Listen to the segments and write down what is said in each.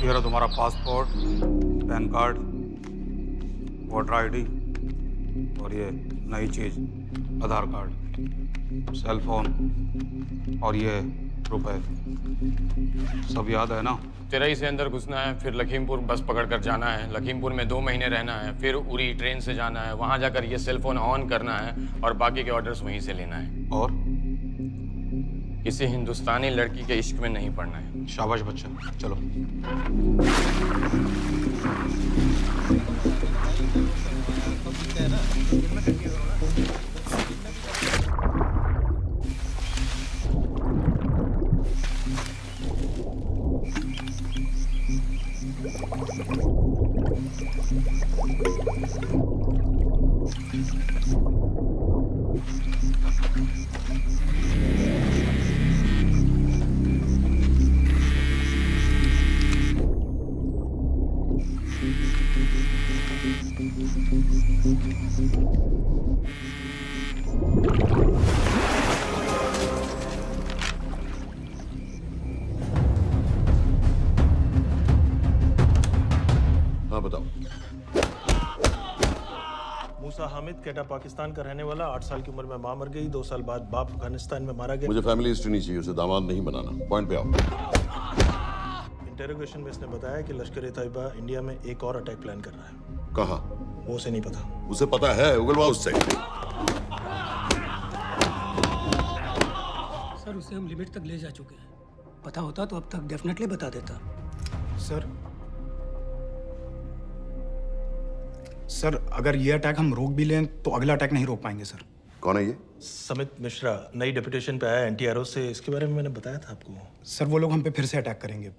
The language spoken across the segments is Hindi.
ये रहा तुम्हारा passport, pan card, voter ID और ये नई चीज आधार कार्ड, सेल फोन और ये रुपए। सब याद है ना? तिरई से अंदर घुसना है, फिर लखीमपुर बस पकड़कर जाना है, लखीमपुर में 2 महीने रहना है, फिर उरी ट्रेन से जाना है, वहां जाकर ये सेल फोन ऑन करना है और बाकी के ऑर्डर्स वहीं से लेना है। और किसी हिंदुस्तानी लड़की के इश्क में नहीं पड़ना है। शाबाश बच्चा, चलो। हाँ बताओ। मूसा हामिद केटा पाकिस्तान का रहने वाला, 8 साल की उम्र में मां मर गई, 2 साल बाद बाप अफगानिस्तान में मारा गया। मुझे फैमिली हिस्ट्री नहीं चाहिए, उसे दामाद नहीं बनाना। पॉइंट पे आओ। इंटेरोगेशन में इसने बताया कि लश्कर ए तैयबा इंडिया में एक और अटैक प्लान कर रहा है। कहाँ? वो उसे नहीं पता। उसे पता है, उगलवा उससे। सर उसे हम लिमिट तक ले जा चुके हैं। पता होता तो अब तक डेफिनेटली बता देता। सर अगर ये अटैक हम रोक भी लें तो अगला अटैक नहीं रोक पाएंगे सर। कौन है ये? समित मिश्रा नई डेपुटेशन पे आया NTRO से। इसके बारे में मैंने बताया था आपको। सर वो लोग हम पे फिर से अटैक करेंगे,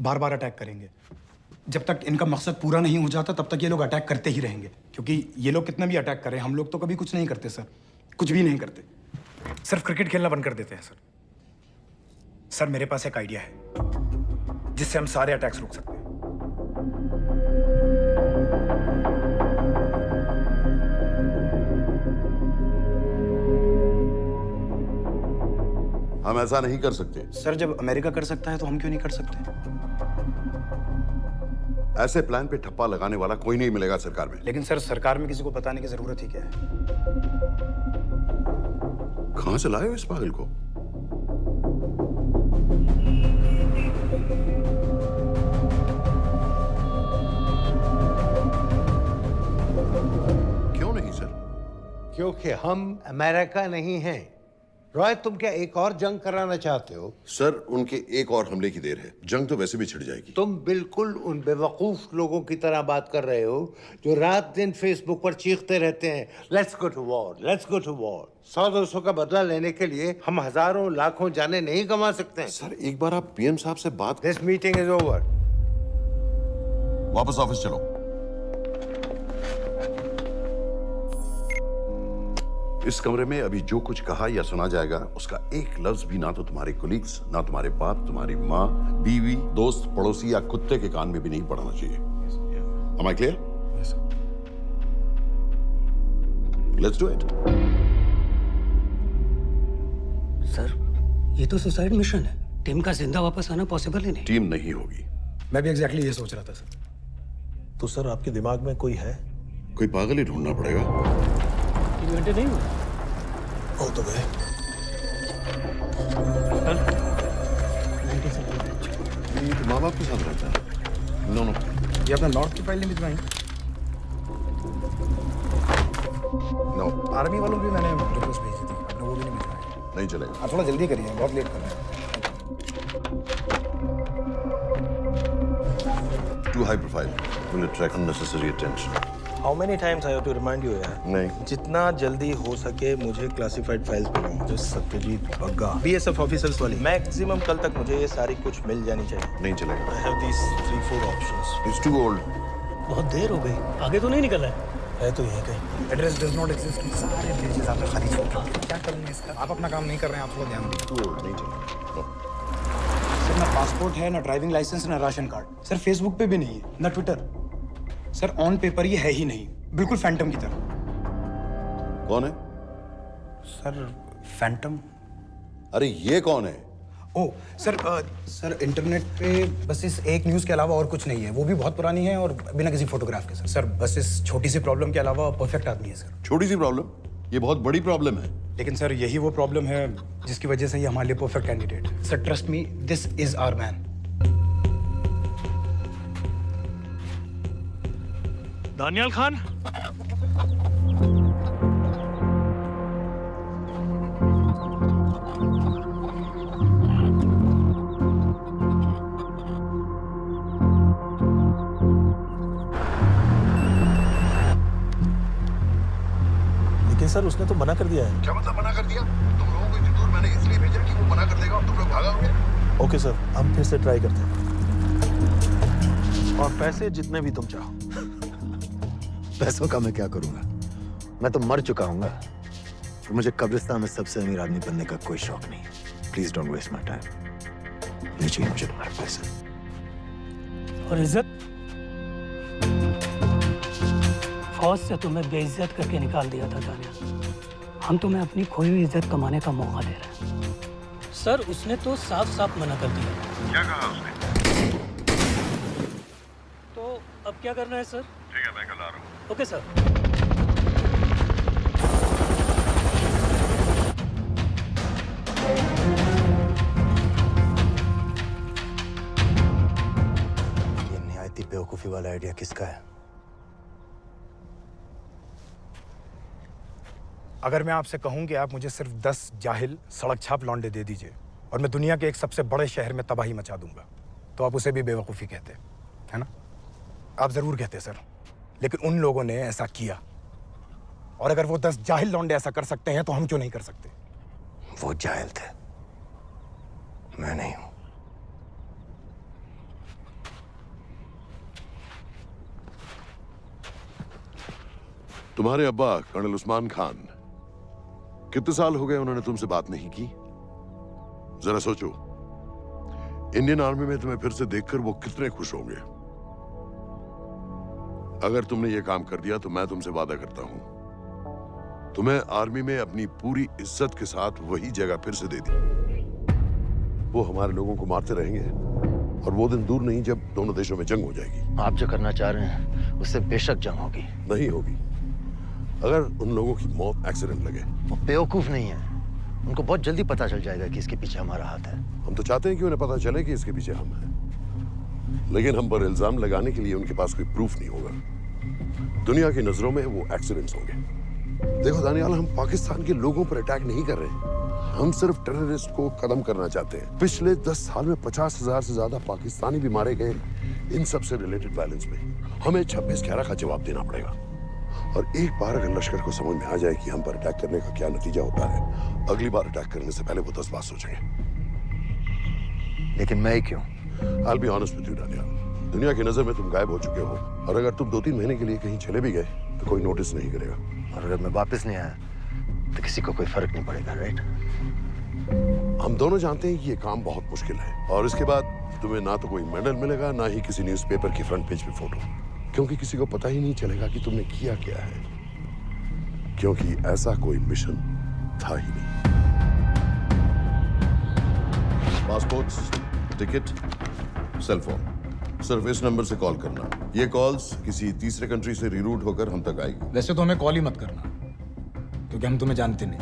बार बार अटैक करेंगे। जब तक इनका मकसद पूरा नहीं हो जाता तब तक ये लोग अटैक करते ही रहेंगे, क्योंकि ये लोग कितना भी अटैक करें हम लोग तो कभी कुछ नहीं करते सर, कुछ भी नहीं करते। सिर्फ क्रिकेट खेलना बंद कर देते हैं सर। सर मेरे पास एक आइडिया है जिससे हम सारे अटैक्स रोक सकते हैं। हम ऐसा नहीं कर सकते। सर जब अमेरिका कर सकता है तो हम क्यों नहीं कर सकते? ऐसे प्लान पे ठप्पा लगाने वाला कोई नहीं मिलेगा सरकार में। लेकिन सर सरकार में किसी को बताने की जरूरत ही क्या है? कहां से लाए हो इस पागल को? क्यों नहीं सर? क्योंकि हम अमेरिका नहीं हैं। रॉय तुम क्या एक और जंग कराना चाहते हो? सर उनके एक और हमले की देर है, जंग तो वैसे भी छिड़ जाएगी। तुम बिल्कुल उन बेवकूफ लोगों की तरह बात कर रहे हो जो रात दिन फेसबुक पर चीखते रहते हैं let's go to war, let's go to war. 100-200 का बदला लेने के लिए हम हजारों लाखों जाने नहीं कमा सकते हैं। सर एक बार आप PM साहब से बात। This meeting is over. वापस ऑफिस चलो। इस कमरे में अभी जो कुछ कहा या सुना जाएगा उसका एक लफ्ज भी ना तो तुम्हारे कोलीग्स, ना तुम्हारे बाप, तुम्हारी माँ, बीवी, दोस्त, पड़ोसी या कुत्ते के कान में भी नहीं पड़ना चाहिए। Am I clear? Yes, sir. Let's do it. Sir ये तो सुसाइड मिशन है। टीम का जिंदा वापस आना पॉसिबल ही नहीं। टीम नहीं होगी। मैं भी एग्जैक्टली ये सोच रहा था सर। तो सर आपके दिमाग में कोई है? कोई पागल ही ढूंढना पड़ेगा। 3 घंटे नहीं हुए। हो तो गए। ये तो माँ बाप के साथ रहता है। नो नो, ये अपना नॉर्थ की फाइल नहीं भिजवाई? नो, आर्मी वालों की मैंने रिक्वेस्ट भेजी थी, आपने वो भी नहीं भिजवाई। नहीं चलेगा। आप थोड़ा जल्दी करिए, बहुत लेट कर रहे हैं। Too high profile. Will attract unnecessary attention. How many times I have to remind you यार? नहीं। जितना जल्दी हो सके मुझे क्लासिफाइड फाइल्स भेजो। जो सत्यजीत बग्गा BSF ऑफिसर्स वाली। मैक्सिमम कल तक मुझे ये सारी कुछ मिल जानी चाहिए। नहीं चलेगा। I have these 3-4 options. It's too old. बहुत देर हो गई, आगे तो नहीं निकला है। है तो यहीं कहीं। Address does not exist. सारे पेजेस आपने खाली छोड़ दिए। क्या करूँगा इसका? आप अपना काम नहीं कर रहे हैं, आप थोड़ा ध्यान दीजिए। Too old. नहीं चलेगा। No. सर ना पासपोर्ट है, ना ड्राइविंग लाइसेंस, ना राशन कार्ड। सर फेसबुक पे भी नहीं है, ना ट्विटर। सर ऑन पेपर ये है ही नहीं, बिल्कुल फैंटम की तरह। कौन है? Sir Phantom? अरे ये कौन है? ओ सर सर इंटरनेट पे बस इस एक न्यूज़ के अलावा और कुछ नहीं है। वो भी बहुत पुरानी है और बिना किसी फोटोग्राफ के। सर बस इस छोटी सी प्रॉब्लम के अलावा परफेक्ट आदमी है सर। छोटी सी प्रॉब्लम, ये बहुत बड़ी प्रॉब्लम है। लेकिन सर यही वो प्रॉब्लम है जिसकी वजह से ये हमारे लिए परफेक्ट कैंडिडेट है। Sir trust me, this is our man. Daniyal Khan, लेकिन सर उसने तो मना कर दिया है। क्या मतलब मना कर दिया? तुम लोगों को इतनी दूर मैंने इसलिए भेजा कि वो मना कर देगा और तुम लोग भागोगे। ओके सर, हम फिर से ट्राई करते हैं। और पैसे जितने भी तुम चाहो। पैसों का मैं क्या करूंगा? मैं तो मर चुका हूँ। मुझे कब्रिस्तान में सबसे अमीर आदमी बनने का कोई शौक नहीं। Please don't waste my time. नहीं चाहिए मुझे तुम्हारे पैसे। और इज्जत? फौज से तुम्हें बेइज्जत करके निकाल दिया था दानियाल। हम तुम्हें अपनी खोई हुई इज्जत कमाने का मौका दे रहे हैं। सर उसने तो साफ साफ मना कर दिया। क्या कहा उसने? तो अब क्या करना है सर? ठीक है, मैं कल आ रहा हूँ। Okay sir. ये निहायती बेवकूफी वाला आइडिया किसका है? अगर मैं आपसे कहूं कि आप मुझे सिर्फ 10 जाहिल सड़क छाप लौंडे दे दीजिए और मैं दुनिया के एक सबसे बड़े शहर में तबाही मचा दूंगा, तो आप उसे भी बेवकूफ़ी कहते, है ना? आप ज़रूर कहते सर, लेकिन उन लोगों ने ऐसा किया। और अगर वो 10 जाहिल लौंडे ऐसा कर सकते हैं तो हम क्यों नहीं कर सकते? वो जाहिल थे, मैं नहीं हूं। तुम्हारे अब्बा कर्नल उस्मान खान, कितने साल हो गए उन्होंने तुमसे बात नहीं की? जरा सोचो, इंडियन आर्मी में तुम्हें फिर से देखकर वो कितने खुश होंगे। अगर तुमने ये काम कर दिया तो मैं तुमसे वादा करता हूं, तुम्हें आर्मी में अपनी पूरी इज्जत के साथ वही जगह फिर से दे दी। वो हमारे लोगों को मारते रहेंगे और वो दिन दूर नहीं जब दोनों देशों में जंग हो जाएगी। आप जो करना चाह रहे हैं उससे बेशक जंग होगी। नहीं होगी अगर उन लोगों की मौत एक्सीडेंट लगे। वो बेवकूफ नहीं है, उनको बहुत जल्दी पता चल जाएगा कि इसके पीछे हमारा हाथ है। हम तो चाहते हैं कि उन्हें पता चले कि इसके पीछे हम हैं, लेकिन हम पर इल्जाम लगाने के लिए उनके पास कोई प्रूफ नहीं होगा। दुनिया की नजरों में वो एक्सीडेंट्स होंगे। देखो दानियाल, हम पाकिस्तान के लोगों पर अटैक नहीं कर रहे, हम सिर्फ टेररिस्ट को खत्म करना चाहते हैं। पिछले 10 साल में 50,000 से ज्यादा पाकिस्तानी भी मारे गए इन सब से रिलेटेड वायलेंस में। हमें 26/11 का जवाब देना पड़ेगा। और एक बार अगर लश्कर को समझ में आ जाए कि हम पर अटैक करने का क्या नतीजा होता है, अगली बार अटैक करने से पहले वो 10 बार सोचेंगे। लेकिन मैं ही क्यों? I'll be honest with you, Daniyal, दुनिया की नजर में तुम गायब हो चुके हो और अगर तुम 2-3 महीने के लिए कहीं चले भी गए तो कोई नोटिस नहीं करेगा। और अगर मैं वापस नहीं आया तो किसी को कोई फर्क नहीं पड़ेगा, राइट? हम दोनों जानते हैं कि ये काम बहुत मुश्किल है और इसके बाद तुम्हें ना तो कोई मेडल मिलेगा, ना ही किसी न्यूज़पेपर की फ्रंट पेज पे फोटो, क्योंकि किसी को पता ही नहीं चलेगा कि तुमने किया क्या है, क्योंकि ऐसा कोई मिशन था ही नहीं। पासपोर्ट्स, टिकट, सेल फोन, सिर्फ इस नंबर से कॉल करना। ये कॉल्स किसी तीसरे कंट्री से रीरूट होकर हम तक आएगी। वैसे तो हमें कॉल ही मत करना, क्योंकि हम तुम्हें जानते नहीं।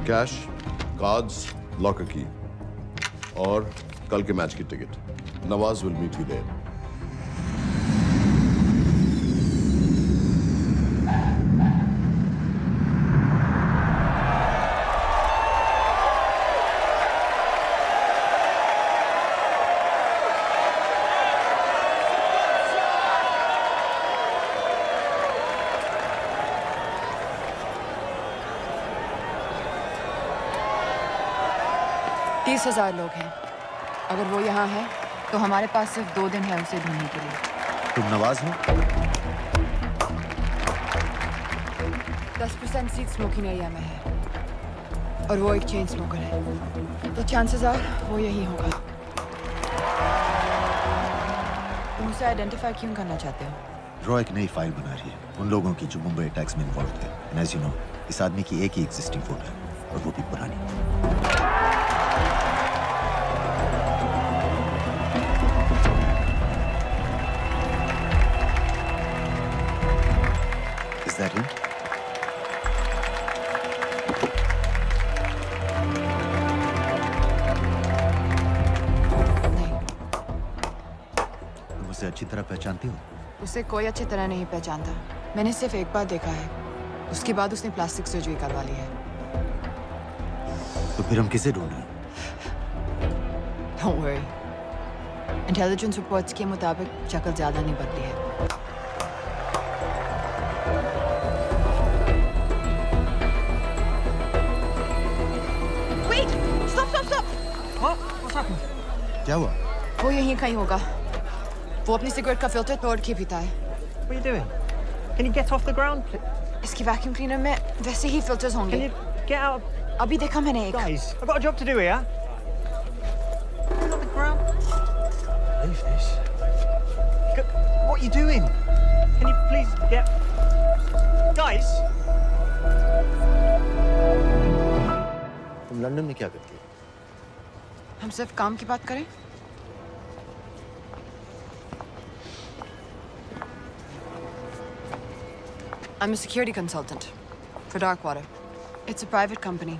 कैश, कार्ड्स, लॉकर की और कल के मैच की ticket. Nawaz will meet you there. तीस 30,000 लोग हैं। अगर वो यहाँ है तो हमारे पास सिर्फ 2 दिन है उसे ढूंढने के लिए। तुम नवाज हो? 10% सीट स्मोकिंग एरिया में है और वो एक चेन स्मोकर है, तो चांसेस आर वो यही होगा। तुम उसे आइडेंटिफाई क्यों करना चाहते हो? रॉ एक नई फाइल बना रही है उन लोगों की जो मुंबई अटैक्स में इन्वॉल्व थे। एंड एज यू नो, इस आदमी की एक ही एग्जिस्टिंग फोटो है और वो भी पुरानी। Is that him? नहीं, तुम उसे अच्छी तरह पहचानती हो? उसे कोई अच्छी तरह नहीं पहचानता। मैंने सिर्फ एक बार देखा है, उसके बाद उसने प्लास्टिक सर्जरी करवा ली है। तो फिर हम किसे ढूंढ रहे हैं? Don't worry. इंटेलिजेंस रिपोर्ट्स के मुताबिक शक्ल ज्यादा नहीं बदली है। Wait! Stop! क्या हुआ? वो यहीं कहीं होगा। वो अपनी सिगरेट का फिल्टर तोड़ के पीता है। What are you doing? Can you get off the ground? इसकी वैक्यूम क्लीनर में वैसे ही फिल्टर्स Can होंगे। you get out? अभी देखा मैंने एक। Guys, I've got a job to do here. Get off the ground. Leave this. What are you doing? Can you please get... Guys! तुम लंदन में क्या करती हो? हम सिर्फ काम की बात करें? I'm a security consultant for Darkwater. It's a private company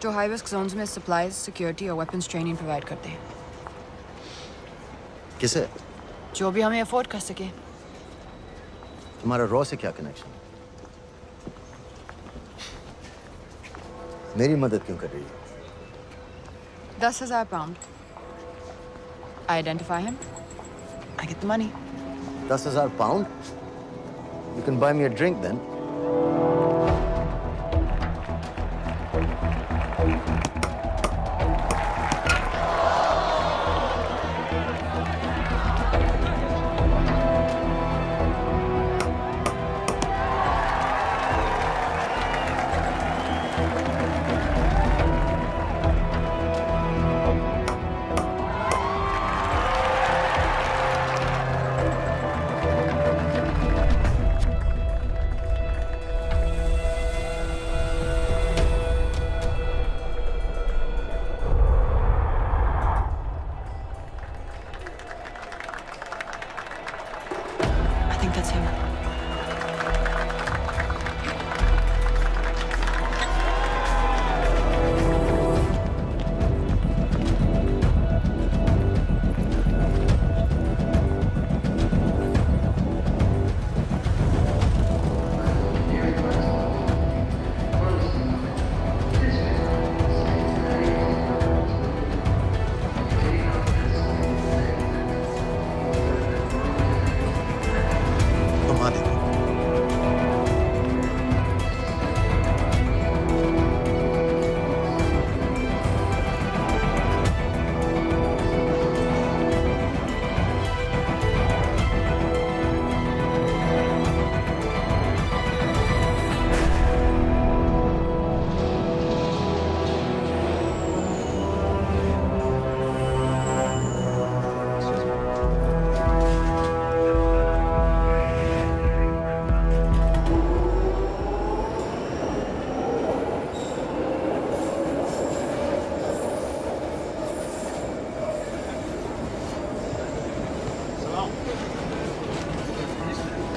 जो high risk zones में supplies, security और weapons training provide करते हैं। किसे? जो भी हमें afford कर सके। तुम्हारा रॉ से क्या कनेक्शन? मेरी मदद क्यों कर रही है? 10,000 pound. I identify him. I get the money. 10,000 pound? You can buy me a drink then. I think that's him. तुम आ देखो।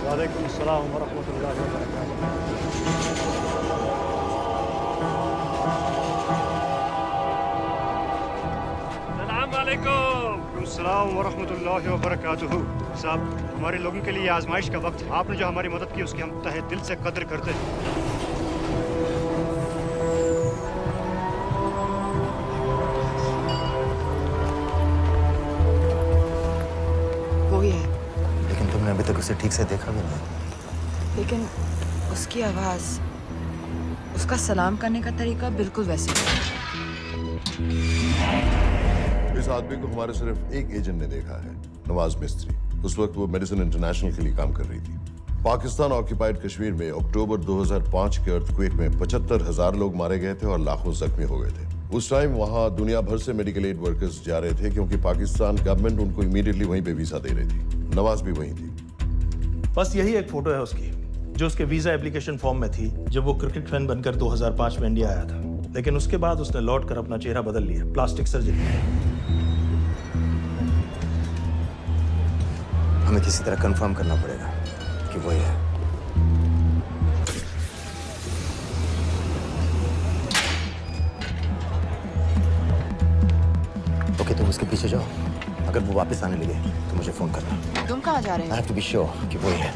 वालेकुम अस्सलाम वरहमतुल्लाहि वबरकातुहू। अस्सलाम वालेकुम। अस्सलाम वरहमतुल्लाहि वबरकातुहू। साहब, हमारे लोगों के लिए आजमाइश का वक्त है। आपने जो हमारी मदद की उसकी हम तहे दिल से कद्र करते हैं। वो ही है, लेकिन तुमने अभी तक उसे ठीक से देखा भी नहीं। लेकिन उसकी आवाज, उसका सलाम करने का तरीका बिल्कुल वैसे ही है। इस आदमी को हमारे सिर्फ एक एजेंट ने देखा है, नवाज मिस्त्री। उस वक्त वो मेडिसिन इंटरनेशनल के लिए काम कर रही थी। पाकिस्तान ऑक्यूपाइड कश्मीर में अक्टूबर 2005 के अर्थक्वेक में 75,000 लोग मारे गए थे और लाखों जख्मी हो गए थे। उस टाइम वहां दुनिया भर से मेडिकल एड वर्कर्स जा रहे थे क्योंकि पाकिस्तान गवर्नमेंट उनको इमीडिएटली वहीं पे वीजा दे रही थी। नवाज भी वहीं थी। बस यही एक फोटो है उसकी। जो उसके वीजा एप्लीकेशन फॉर्म में थी जब वो क्रिकेट फैन बनकर 2005 में इंडिया आया था। लेकिन उसके बाद उसने लौट कर अपना चेहरा बदल लिया, प्लास्टिक सर्जरी। हमें किसी तरह कंफर्म करना पड़ेगा कि वो ही है। ओके, तुम उसके पीछे जाओ। अगर वो वापस आने लगे तो मुझे फोन करना। तुम कहाँ जा रहे I हो? have to be sure कि वो ही है।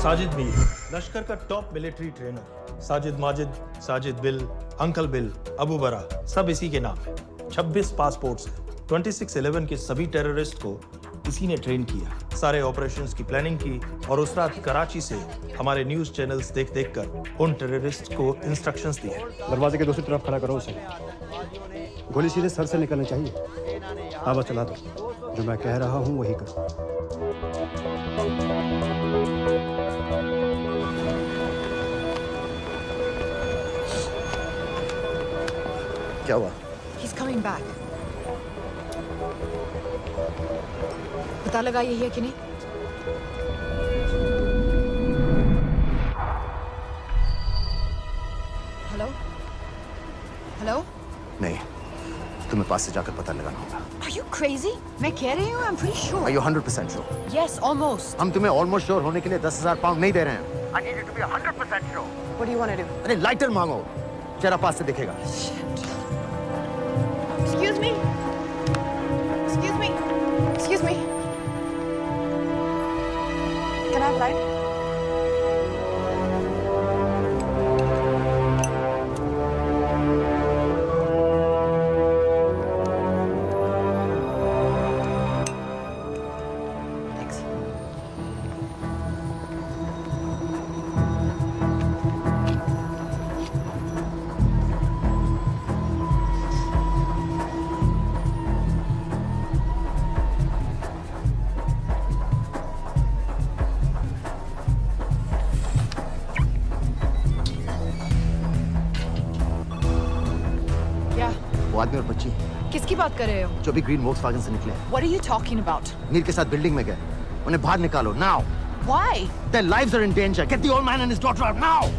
साजिद मीर, लश्कर का top military trainer. Sajid Majid, Sajid bill, uncle bill, Abu बरा, सब इसी के नाम है। 26 पासपोर्ट्स हैं। 26/11 के सभी टेररिस्ट को इसी ने ट्रेन किया, सारे ऑपरेशंस की प्लानिंग की और उस रात कराची से हमारे न्यूज चैनल्स देख कर उन टेररिस्ट को इंस्ट्रक्शंस दिए। दरवाजे के दूसरी तरफ खड़ा करो उसे। गोली सीधे सर से निकलनी चाहिए। आवाज चला दो, जो मैं कह रहा हूँ वही करो। क्या हुआ? He's coming back. पता लगा यही है कि नहीं? हेलो? हेलो? नहीं, तुम्हें पास से जाकर पता लगाना होगा। Are you crazy? मैं कह रही हूँ, I'm pretty sure. Are you 100% sure? Yes, almost. हम तुम्हें ऑलमोस्ट श्योर होने के लिए 10,000 पाउंड नहीं दे रहे हैं। I need you to be 100% sure. What do you want to do? अरे लाइटर मांगो, चेहरा पास से दिखेगा। Excuse me. Excuse me. Excuse me. Can I have light? Thanks. वो आदमी और बच्ची किसकी बात कर रहे हो? जो भी ग्रीन वॉक्सवैगन से निकले। What are you talking about? Mir के साथ बिल्डिंग में गए, उन्हें बाहर निकालो now. Why? Their lives are in danger. Get the old man and his daughter out now!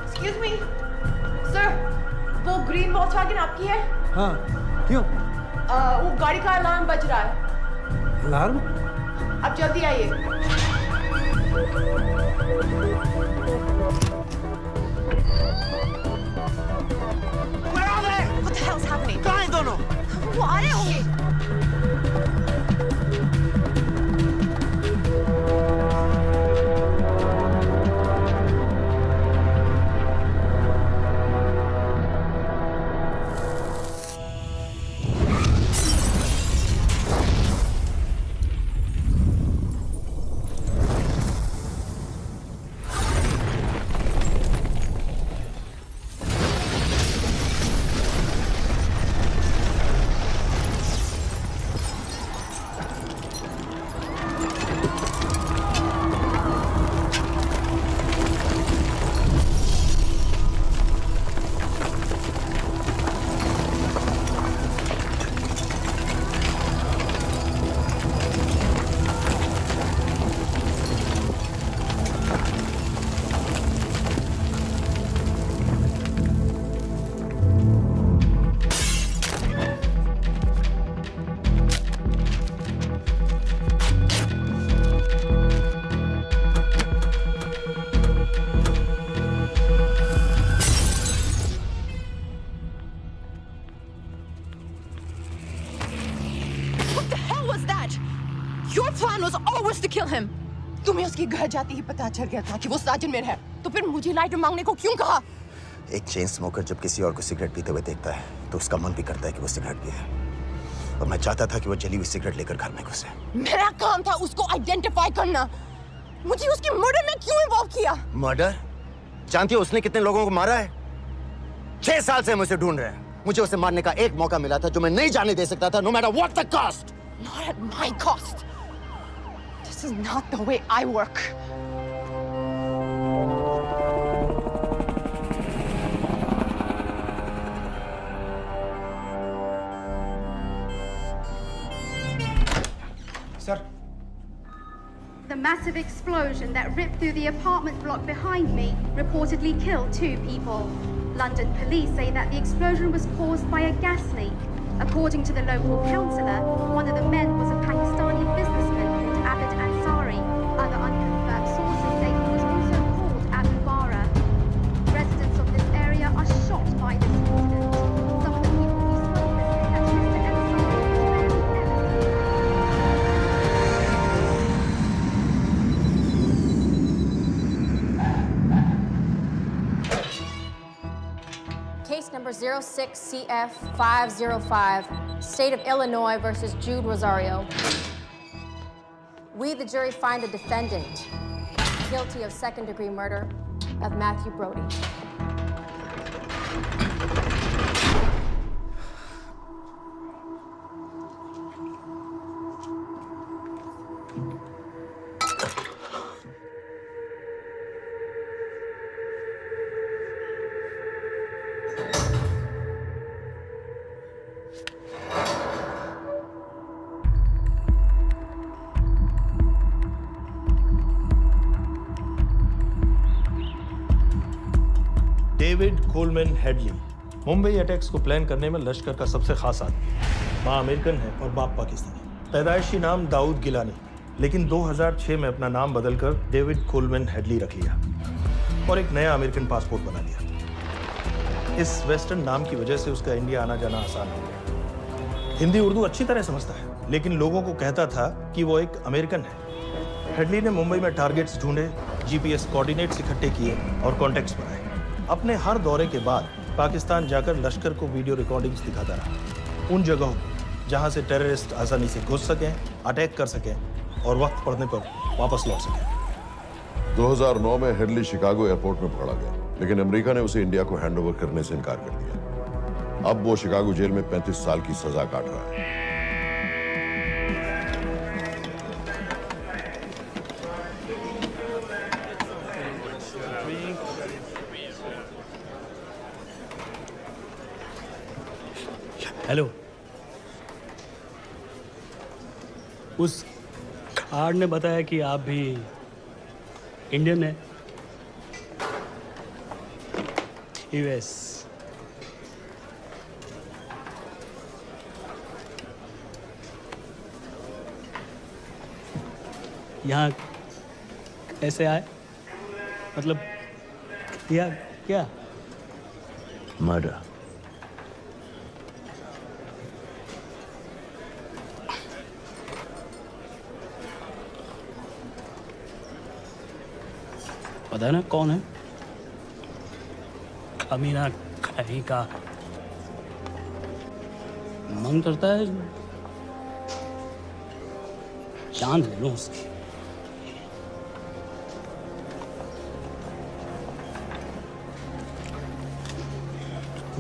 Excuse me, sir. वो ग्रीन वॉल्क्सवैगन आपकी है? हाँ, क्यों? वो गाड़ी का अलार्म बज रहा है। अलार्म? आप जल्दी आइए। Where are they? What the hell's happening? कहाँ हैं दोनों? वो आ रहे होंगे। Your plan was always to kill him. तुम्हें उसके घर जाते ही पता चल गया था कि वो साजन में है, तो फिर मुझे लाइटर मांगने को क्यों कहा? एक चेन स्मोकर जब किसी और को सिगरेट पीते हुए देखता है तो उसका मन भी करता है कि वो सिगरेट पिए, और मैं चाहता था कि वो जली हुई सिगरेट लेकर घर में घुसे। मेरा काम था उसको आइडेंटिफाई करना। मुझे उसके मर्डर में क्यों इन्वॉल्व किया? मर्डर? जानती हो उसने कितने लोगों को मारा है? 6 साल से हम उसे ढूंढ रहे हैं। मुझे उसे मारने का एक मौका मिला था जो मैं नहीं जाने दे सकता था, no matter what the cost. Not at my cost. This is not the way I work. Sir. The massive explosion that ripped through the apartment block behind me reportedly killed 2 people. London police say that the explosion was caused by a gas leak. According to the local councillor, one of the men was a Pakistani businessman called Abid Ansari. Other unconfirmed sources say he was also called Abu Bara. Residents of this area are shocked by this incident. Some of the people we spoke with say that Mr. Ansari was rarely ever Case number 06CF505, State of Illinois versus Jude Rosario. We, the jury, find the defendant guilty of second-degree murder of Matthew Brody. David Coleman Headley Mumbai attacks को प्लान करने में लश्कर का सबसे खास आदमी। माँ अमेरिकन है और बाप पाकिस्तानी। पैदाइशी नाम दाऊद गिलानी, लेकिन 2006 में अपना नाम बदलकर डेविड कोलमैन हेडली रख लिया और एक नया अमेरिकन पासपोर्ट बना लिया। इस वेस्टर्न नाम की वजह से उसका इंडिया आना जाना आसान हो गया। हिंदी उर्दू अच्छी तरह समझता है, लेकिन लोगों को कहता था कि वो एक अमेरिकन है। हेडली ने मुंबई में टारगेट्स ढूंढे, जीपीएस कोऑर्डिनेट्स इकट्ठे किए और कॉन्टैक्ट्स बनाए। अपने हर दौरे के बाद पाकिस्तान जाकर लश्कर को वीडियो रिकॉर्डिंग्स दिखाता रहा, उन जगहों को जहां से टेररिस्ट आसानी से घुस सकें, अटैक कर सकें और वक्त पड़ने पर वापस लौट सकें। 2009 में हेडली शिकागो एयरपोर्ट में पकड़ा गया, लेकिन अमेरिका ने उसे इंडिया को हैंडओवर करने से इनकार कर दिया। अब वो शिकागो जेल में 35 साल की सजा काट रहा है। हेलो। उस कार्ड ने बताया कि आप भी इंडियन है। यूएस। यहाँ कैसे आए? मतलब क्या क्या? मर्डर। पता है ना कौन है? अमीना कहीं का। मन करता है जान ले लो उसकी।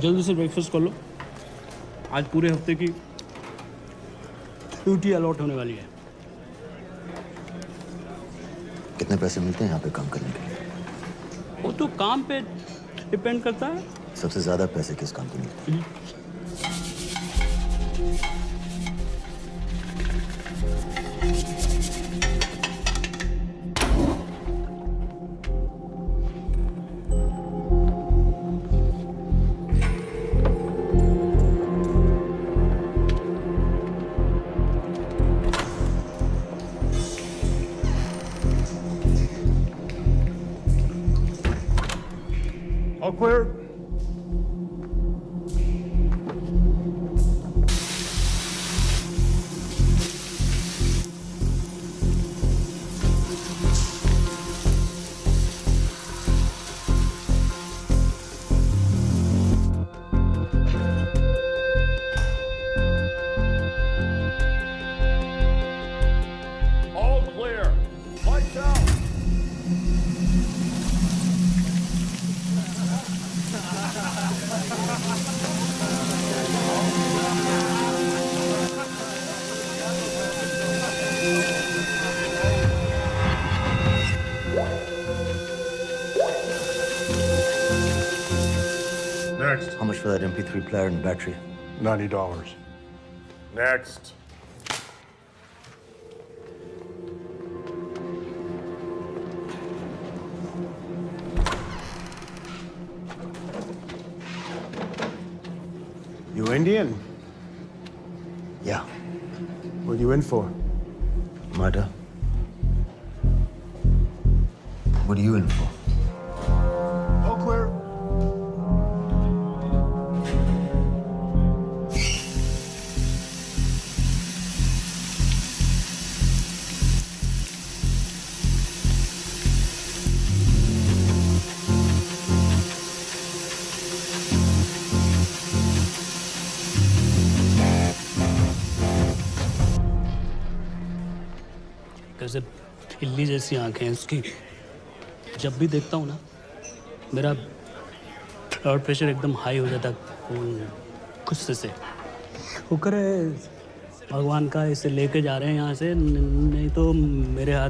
जल्दी से ब्रेकफास्ट कर लो, आज पूरे हफ्ते की ड्यूटी अलॉट होने वाली है। कितने पैसे मिलते हैं यहाँ पे काम करने के लिए? वो तो काम पे डिपेंड करता है। सबसे ज्यादा पैसे किस काम को मिलते हैं? All clear. All clear. Lights out. Next. How much for that MP3 player and battery? $90. Next. You Indian? Yeah. What are you in for? Murder. What are you in for? All clear. कैसे बिल्ली जैसी आंखें हैं उसकी। जब भी देखता हूँ ना मेरा ब्लड प्रेशर एकदम हाई हो जाता गुस्से से। शुक्र है भगवान का इसे लेके जा रहे हैं यहाँ से, नहीं तो मेरे हाथ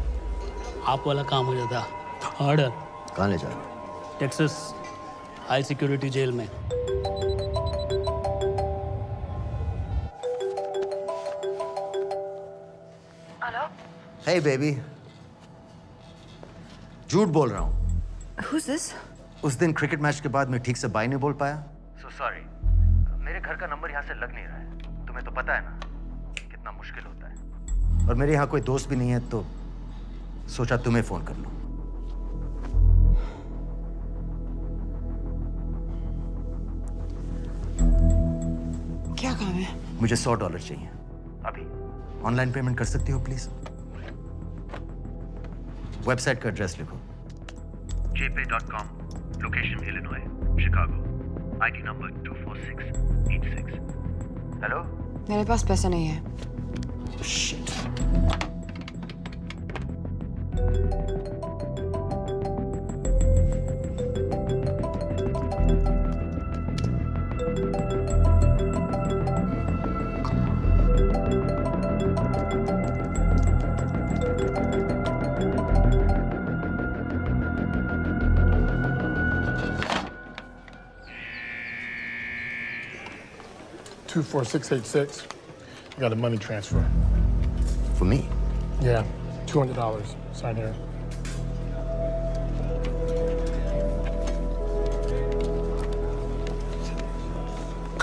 आप वाला काम हो जाता। ऑर्डर। कहाँ ले जा रहे हो? टेक्सास हाई सिक्योरिटी जेल में। Hey baby. झूठ बोल रहा हूँ। Who's this? उस दिन क्रिकेट मैच के बाद मैं ठीक से बाय नहीं बोल पाया। So sorry. मेरे घर का नंबर यहाँ से लग नहीं रहा है। तुम्हें तो पता है ना कितना मुश्किल होता है। और मेरे यहाँ कोई दोस्त भी नहीं है तो सोचा तुम्हें फोन कर लूं। क्या काम है? मुझे $100 चाहिए। अभी ऑनलाइन पेमेंट कर सकती हो प्लीज? वेबसाइट का एड्रेस लिखो। jpay.com, location Illinois, Chicago, ID number 24686. Hello? मेरे पास पैसा नहीं है। Shit. 24686. I got a money transfer. For me? Yeah, $200. Sign here.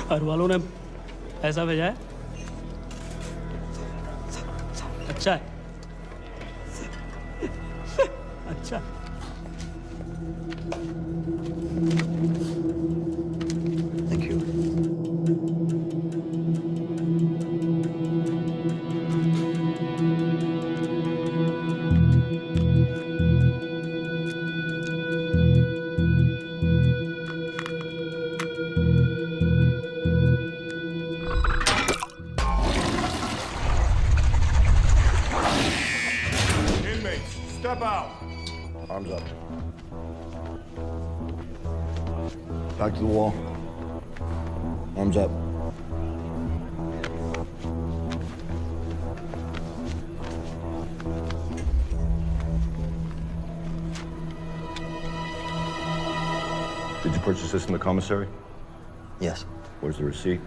घर वालों ने पैसा भेजा है? अच्छा है। अच्छा। Thank you. Inmates, step out. Arms up. Back to the wall. Arms up. Did you purchase this in the commissary? Yes. Where's the receipt?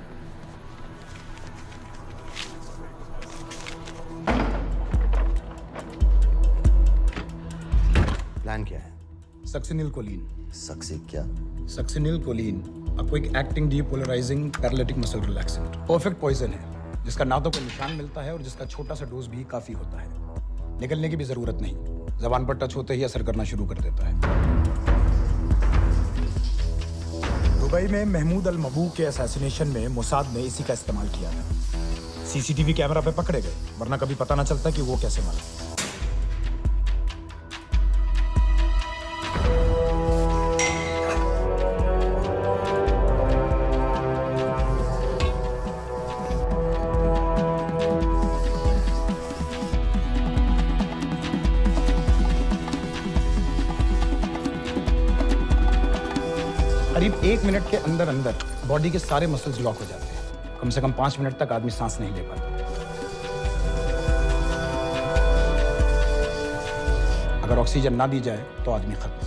Plan क्या है? Succinylcholine. सक्सी क्या? Succinylcholine, a quick acting depolarizing paralytic muscle relaxant. Perfect poison है, जिसका ना तो कोई निशान मिलता है और जिसका छोटा सा डोज भी काफी होता है। निकलने की भी जरूरत नहीं, जबान पर टच होते ही असर करना शुरू कर देता है। दुबई में महमूद अल मबू के असैसिनेशन में मोसाद ने इसी का इस्तेमाल किया था। सीसीटीवी कैमरा पे पकड़े गए, वरना कभी पता ना चलता कि वो कैसे मरा। करीब 1 मिनट के अंदर अंदर बॉडी के सारे मसल्स लॉक हो जाते हैं। कम से कम 5 मिनट तक आदमी सांस नहीं ले पाता। अगर ऑक्सीजन ना दी जाए तो आदमी खत्म।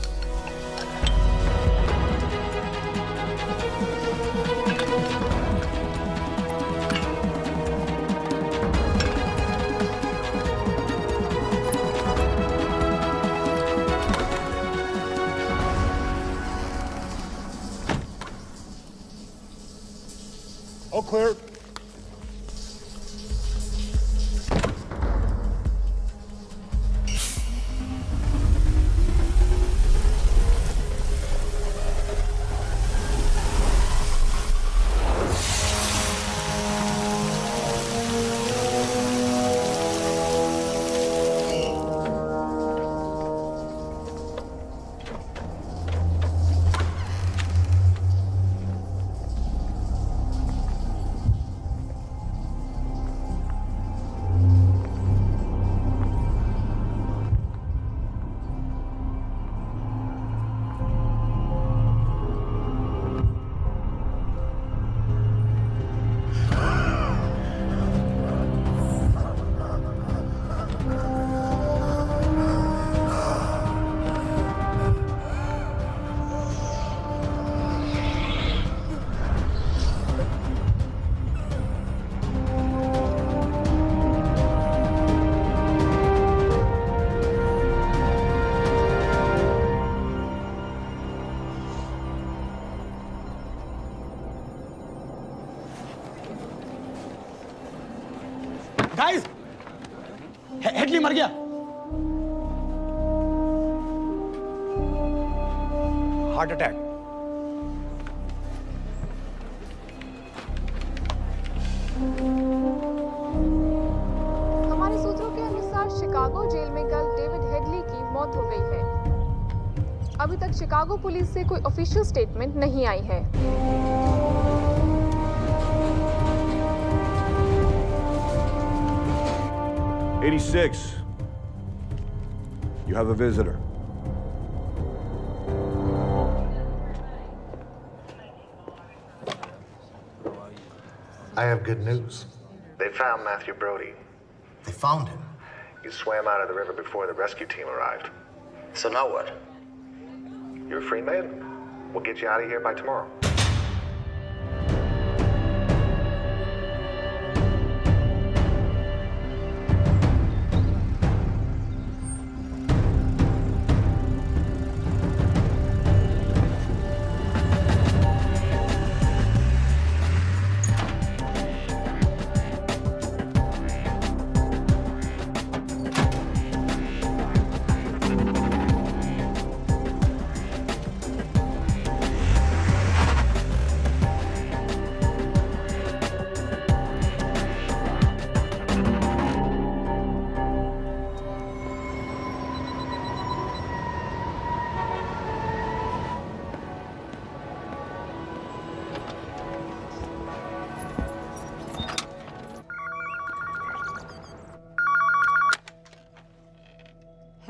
All clear. गाइस, हेडली मर गया। Heart attack. हमारे सूत्रों के अनुसार शिकागो जेल में कल डेविड हेडली की मौत हो गई है। अभी तक शिकागो पुलिस से कोई ऑफिशियल स्टेटमेंट नहीं आई है। 86. You have a visitor. I have good news. They found Matthew Brody. They found him? He swam out of the river before the rescue team arrived. So now what? You're a free man. We'll get you out of here by tomorrow.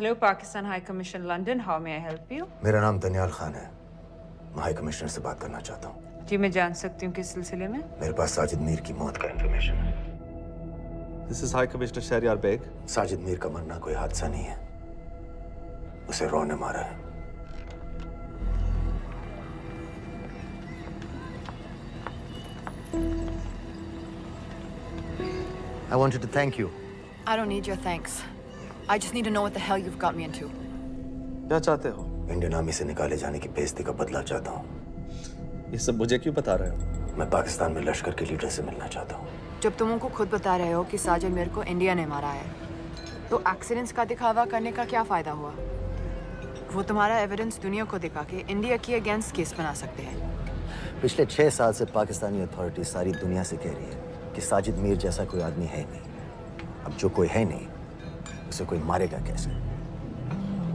Hello, Pakistan High Commission, London. How may I help you? मेरा नाम दनियाल खान है। मैं हाई कमिश्नर से बात करना चाहता हूँ। जी मैं जान सकती हूँ किस सिलसिले में? मेरे पास साजिद मीर की मौत का इंफॉर्मेशन है। This is High Commissioner Shahryar Beg. Sajid Mir का मरना कोई हादसा नहीं है। उसे रॉ ने मारा है। I wanted to thank you. I don't need your thanks. I just need to know what the hell you've got me into. क्या चाहते हो? इंडियन आर्मी से निकाले जाने की बेइज्जती का बदला चाहता हूँ। ये सब मुझे क्यों बता रहे हो? मैं पाकिस्तान में लश्कर के लीडर से मिलना चाहता हूँ। जब तुम उनको खुद बता रहे हो कि साजिद मीर को इंडिया ने मारा है, तो एक्सीडेंट्स का दिखावा करने का क्या फायदा हुआ? वो तुम्हारा एविडेंस दुनिया को दिखा के इंडिया के अगेंस्ट केस बना सकते हैं। पिछले 6 साल से पाकिस्तानी अथॉरिटी सारी दुनिया से कह रही है कि साजिद मीर जैसा कोई आदमी है नहीं। अब जो कोई है नहीं, उसे कोई मारेगा कैसे?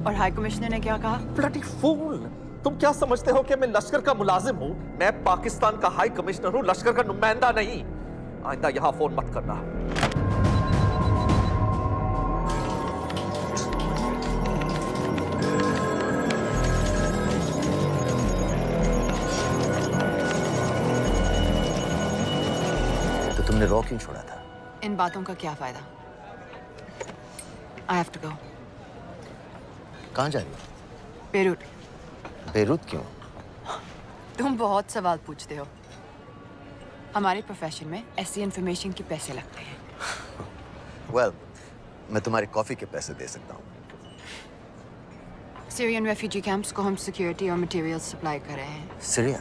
और हाई कमिश्नर ने क्या कहा? Bloody fool! तुम क्या समझते हो कि मैं लश्कर का मुलाजिम हूँ? मैं पाकिस्तान का हाई कमिश्नर हूँ, लश्कर का नुमाइंदा नहीं। आइंदा यहाँ फोन मत करना। तो तुमने रॉ क्यों छोड़ा था? इन बातों का क्या फायदा? I have to go. कहाँ जा रही हो? बेरूट। बेरूत क्यों? तुम बहुत सवाल पूछते हो। हमारे प्रोफेशन में ऐसी इंफॉर्मेशन के पैसे लगते हैं। Well, मैं तुम्हारी कॉफी के पैसे दे सकता हूँ। सीरियन रेफ्यूजी कैंप्स को हम सिक्योरिटी और मटेरियल सप्लाई कर रहे हैं। सीरिया?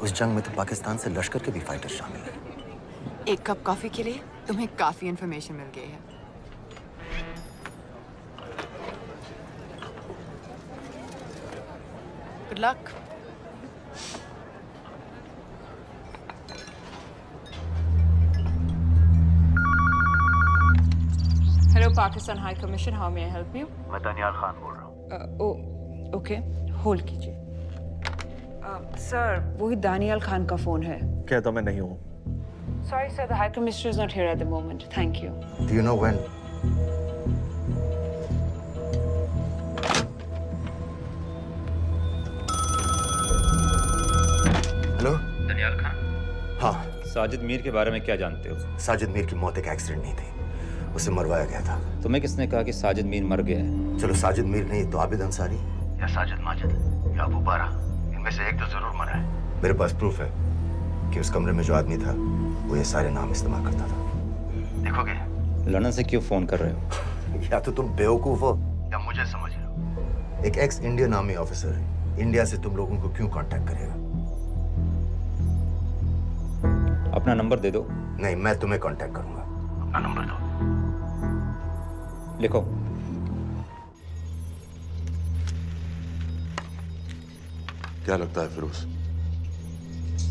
उस जंग में तो पाकिस्तान से लश्कर के भी फाइटर शामिल हैं। एक कप कॉफी के लिए तुम्हें काफी इंफॉर्मेशन मिल गई है। Good luck. Hello, Pakistan High Commission. How may I help you? मैं दनियाल खान बोल रहा हूँ। ओके, होल्ड कीजिए। सर, वही दानियाल खान का फोन है। कहता मैं नहीं हूँ। Sorry, sir. The High Commissioner is not here at the moment. Thank you. Do you know when? Hello? Daniyal Khan? हाँ। साजिद मीर के बारे में क्या जानते हो? साजिद मीर की मौत एक एक्सीडेंट नहीं थी, उसे मरवाया गया था। तुम्हें किसने कहा कि साजिद मीर मर गया है? चलो साजिद मीर नहीं तो आबिद अंसारी या साजिद माजिद या अबू बारा, इनमें से एक तो जरूर मरा है। मेरे पास प्रूफ है कि उस कमरे में जो आदमी था वो ये सारे नाम इस्तेमाल करता था। देखोगे? लंदन से क्यों फोन कर रहे हो? या तो तुम बेवकूफ हो या मुझे समझ रहे हो। एक एक्स इंडियन आर्मी ऑफिसर है, इंडिया से तुम लोगों को क्यों कांटेक्ट करेगा? अपना नंबर दे दो। नहीं, मैं तुम्हें कांटेक्ट करूंगा। अपना नंबर दो। लिखो। क्या लगता है फिरोज?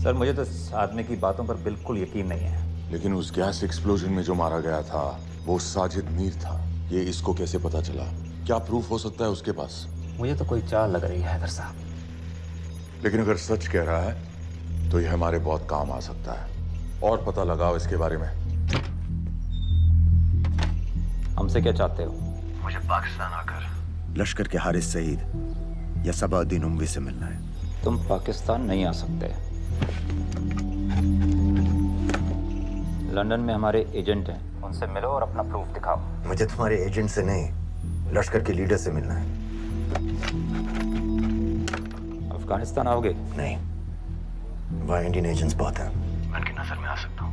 सर, मुझे तो इस आदमी की बातों पर बिल्कुल यकीन नहीं है। लेकिन उस गैस एक्सप्लोजन में जो मारा गया था वो साजिद मीर था। ये इसको कैसे पता चला? क्या प्रूफ हो सकता है उसके पास? मुझे तो कोई चाल लग रही है हैदर साहब। लेकिन अगर सच कह रहा है तो ये हमारे बहुत काम आ सकता है। और पता लगाओ इसके बारे में। हमसे क्या चाहते हो? मुझे पाकिस्तान आकर लश्कर के हारिस सईद या सबाउद्दीन उमवी से मिलना है। तुम पाकिस्तान नहीं आ सकते। लंदन में हमारे एजेंट हैं, उनसे मिलो और अपना प्रूफ दिखाओ। मुझे तुम्हारे एजेंट से नहीं, लश्कर के लीडर से मिलना है। अफगानिस्तान आओगे? नहीं, वहाँ इंडियन एजेंट्स बहुत हैं। मैं उनकी नजर में आ सकता हूँ।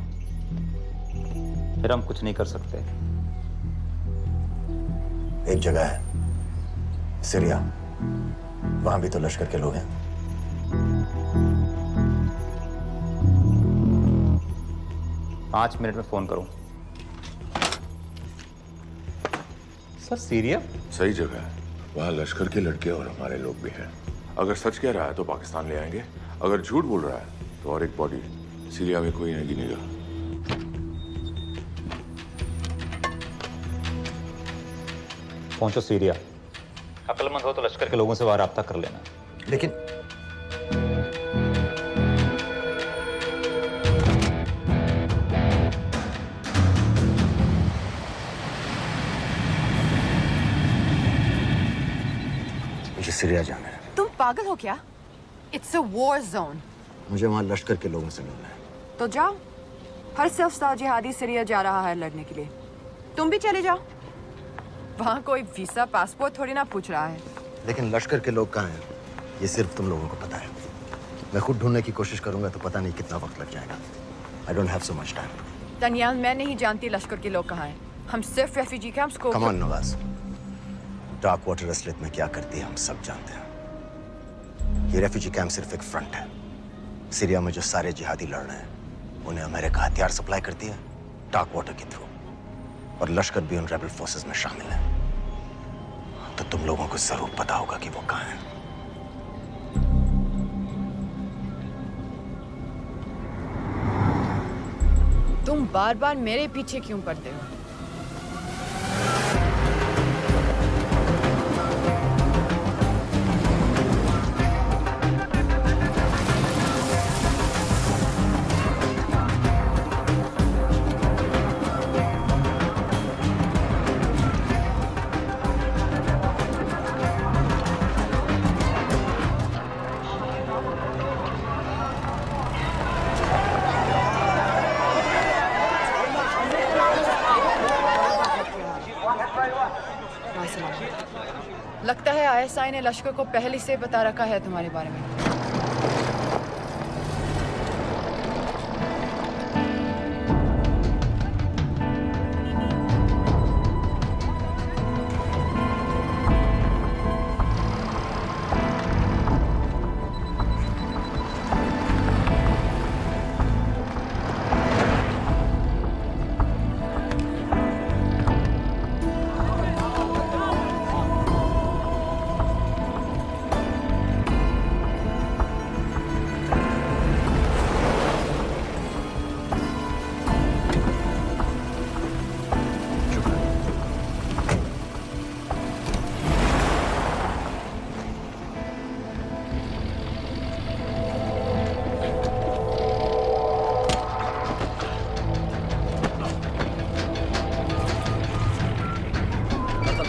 फिर हम कुछ नहीं कर सकते। एक जगह है, सीरिया, वहां भी तो लश्कर के लोग हैं। पाँच मिनट में फोन करूं। Sir, Syria? सही जगह है, वहाँ लश्कर के लड़के और हमारे लोग भी हैं। अगर सच कह रहा है तो पाकिस्तान ले आएंगे, अगर झूठ बोल रहा है तो और एक बॉडी सीरिया में कोई नहीं गिनेगा। पहुंचो सीरिया। अक्लमंद हो तो लश्कर के लोगों से वहां राब्ता कर लेना। लेकिन मुझे सीरिया जाना है। तुम पागल हो क्या? It's a war zone. मुझे वहाँ लश्कर के लोगों से मिलना है। तो जाओ। हर सफ़ जिहादी सीरिया जा रहा है लड़ने के लिए। तुम भी चले जाओ। वहाँ कोई वीसा पासपोर्ट थोड़ी ना पूछ रहा है। लेकिन लश्कर के लोग कहाँ हैं? ये सिर्फ तुम लोगों को पता है। मैं खुद ढूंढने की कोशिश करूंगा तो पता नहीं कितना वक्त लग जाएगा। I don't have so much time. Daniyal, मैं नहीं जानती लश्कर के लोग कहाँ हैं। हम सिर्फ रेफ्यूजी कैंप्स को। Come on, Nawaz. Dark water असलियत में क्या करती है हम सब जानते हैं। ये रेफ्यूजी कैंप सिर्फ एक फ्रंट है। सीरिया में जो सारे जिहादी लड़ रहे हैं उन्हें अमेरिका हथियार सप्लाई करती है डार्क वाटर के थ्रू, और लश्कर भी उन रेबल फोर्सेस में शामिल है। तो तुम लोगों को जरूर पता होगा कि वो कहाँ हैं। तुम बार बार मेरे पीछे क्यों पड़ते हो? लगता है आईएसआई ने लश्कर को पहले से बता रखा है तुम्हारे बारे में।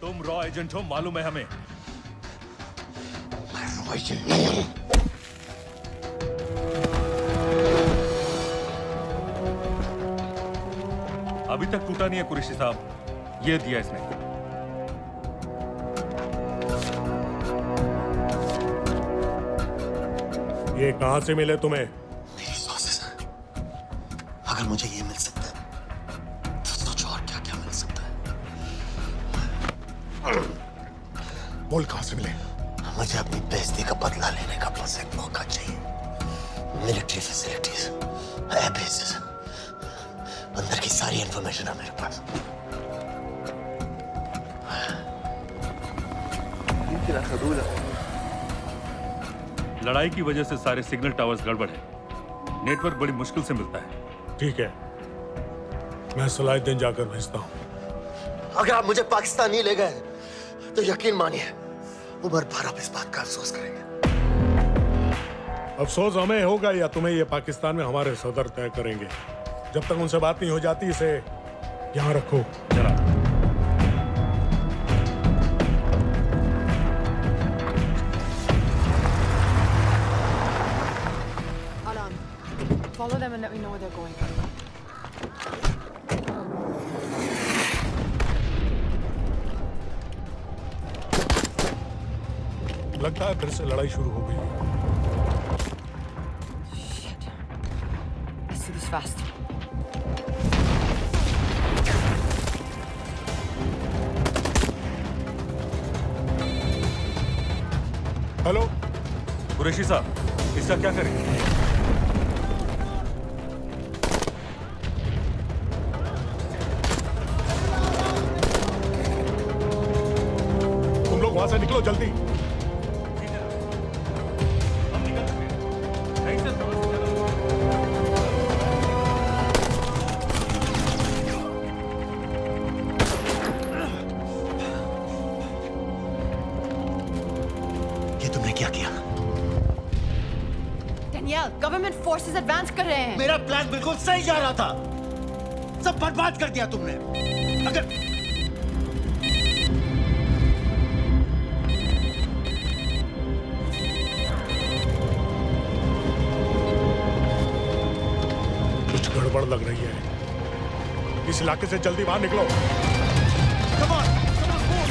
तुम रॉ एजेंट हो, मालूम है हमें। मैं रॉ एजेंट नहीं हूं। अभी तक टूटा नहीं है कुरैशी साहब। ये दिया इसने। ये कहां से मिले तुम्हें? मेरी सॉसेस। अगर मुझे ये मिल सकता है तो सोचो और क्या क्या मिल सकता है। बोल कहां से मिले? मुझे अपनी बेइज्जती का बदला लेने का बस एक मौका चाहिए। मिलिट्री फैसिलिटीज, एयर बेसेस, अंदर की सारी इंफॉर्मेशन है मेरे पास। लड़ाई की वजह से सारे सिग्नल टावर्स गड़बड़ है। नेटवर्क बड़ी मुश्किल से मिलता है। ठीक है, मैं सलाहुद्दीन जाकर भेजता हूं। अगर आप मुझे पाकिस्तान नहीं ले गए तो यकीन मानिए उमर भर आप इस बात का अफसोस करेंगे। अफसोस हमें होगा या तुम्हें ये पाकिस्तान में हमारे सदर तय करेंगे। जब तक उनसे बात नहीं हो जाती इसे यहाँ रखो। चला। Follow them and let me know where they're going. लगता है फिर से लड़ाई शुरू हो गई। Shit. Let's do this fast. Hello Qureshi साहब, इसका क्या करें? वहां से निकलो जल्दी। तुमने क्या किया? डेनियल, गवर्नमेंट फोर्सेस एडवांस कर रहे हैं। मेरा प्लान बिल्कुल सही जा रहा था, सब बर्बाद कर दिया तुमने। अगर कुछ गड़बड़ लग रही है, इस इलाके से जल्दी बाहर निकलो। Come on, move.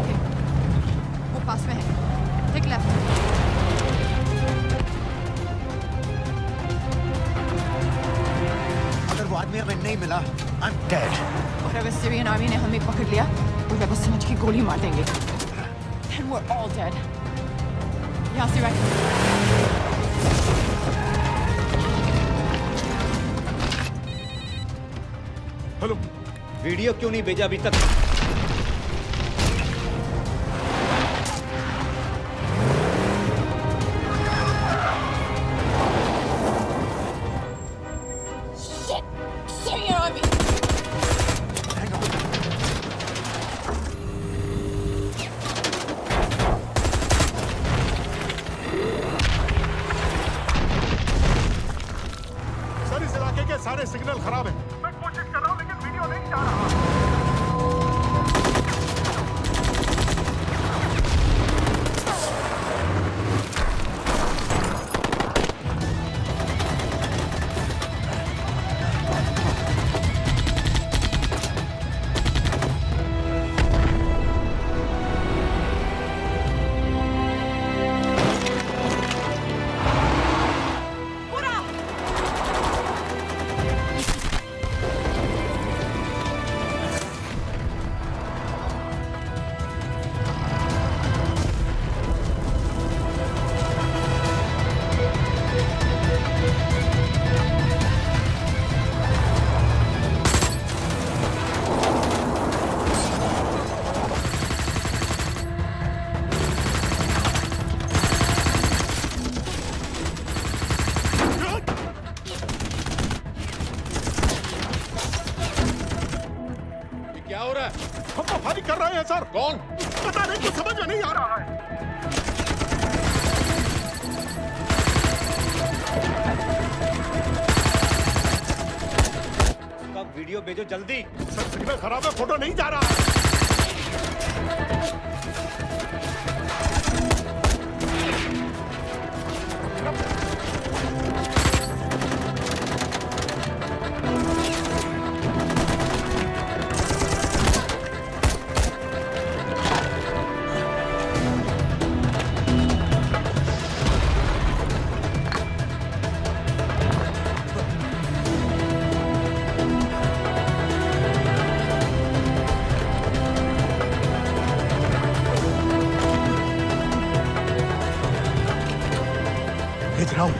ओके, वो पास में है। Take left. अगर वो आदमी हमें नहीं मिला, I'm dead. और अगर सीरियन आर्मी ने हमें पकड़ लिया, वो rebel समझ के गोली मार देंगे। Then we're all dead. यहाँ से right। हेलो, वीडियो क्यों नहीं भेजा अभी तक? Syrian army. सर इस इलाके के सारे सिग्नल खराब हैं। मैं कोशिश कर रहा हूँ लेकिन वीडियो नहीं जा रहा। क्या हो रहा है? हम तो फायरिंग कर रहे हैं सर। कौन? पता नहीं, कुछ समझ में नहीं आ रहा है। उसका वीडियो भेजो जल्दी। सर सिग्नल खराब है, फोटो नहीं जा रहा है। भेज रहा हूं।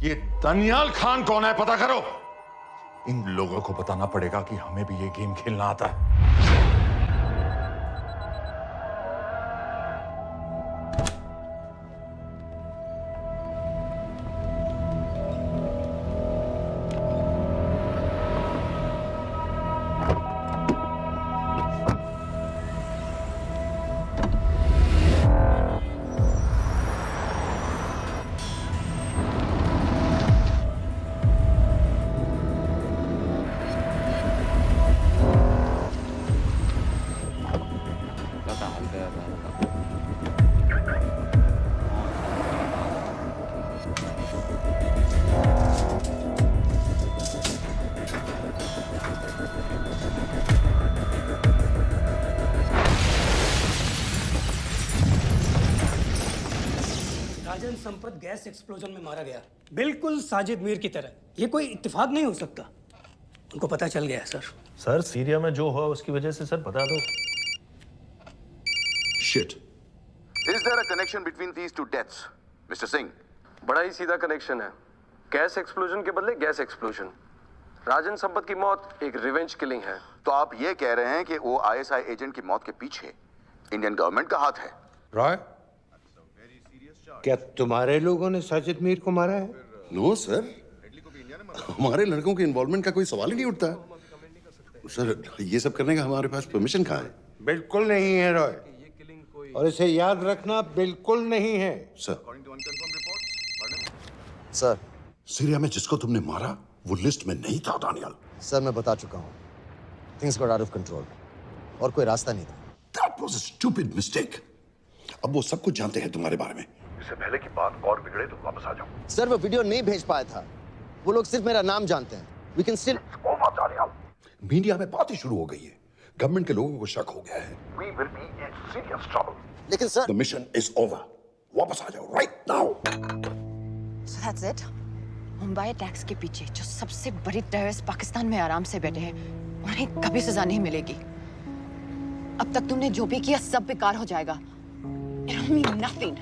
ये दनियाल खान कौन है, पता करो। इन लोगों को बताना पड़ेगा कि हमें भी ये गेम खेलना आता है। राजन संपत गैस एक्सप्लोजन में मारा गया। बिल्कुल साजिद मीर की तरह। ये कोई इत्तेफाक नहीं हो सकता। उनको पता चल गया है सर। सर सीरिया में जो हुआ उसकी वजह से सर बता दो। Shit. Is there a connection between these two deaths, Mr. Singh? बड़ा ही सीधा कनेक्शन है। गैस एक्सप्लोजन के बदले गैस एक्सप्लोजन। राजन संपत की मौत एक रिवेंज किलिंग है। तो आप ये कह रहे हैं कि वो आईएसआई एजेंट की मौत के पीछे इंडियन गवर्नमेंट का हाथ है? रॉय, क्या तुम्हारे लोगों ने साजिद मीर को मारा है? नो सर, हमारे लड़कों के इन्वॉल्वमेंट का कोई सवाल ही नहीं उठता। सर, ये सब करने का हमारे पास परमिशन कहाँ है? बिल्कुल नहीं है रॉय, और इसे याद रखना बिल्कुल नहीं है। सर, सर, सीरिया में जिसको तुमने मारा वो लिस्ट में नहीं था दानियाल। सर मैं बता चुका हूँ, things got out of control और कोई रास्ता नहीं था। That was a stupid mistake. अब वो सब कुछ जानते हैं तुम्हारे बारे में। इससे पहले की बात और बिगड़े तो वापस आ जाओ। सर वो वीडियो नहीं भेज पाया था, वो लोग सिर्फ मेरा नाम जानते हैं। We can still... मीडिया में बातें शुरू हो गई है, गवर्नमेंट के लोगों को शक हो गया है। We will be in serious trouble. लेकिन sir, The mission is over. वापस आ जाओ right now. So that's it? Mumbai attacks के पीछे जो सबसे बड़ी टेररिस्ट पाकिस्तान में आराम से बैठे हैं, उन्हें कभी सजा नहीं मिलेगी। अब तक तुमने जो भी किया सब बेकार हो जाएगा। It'll mean nothing.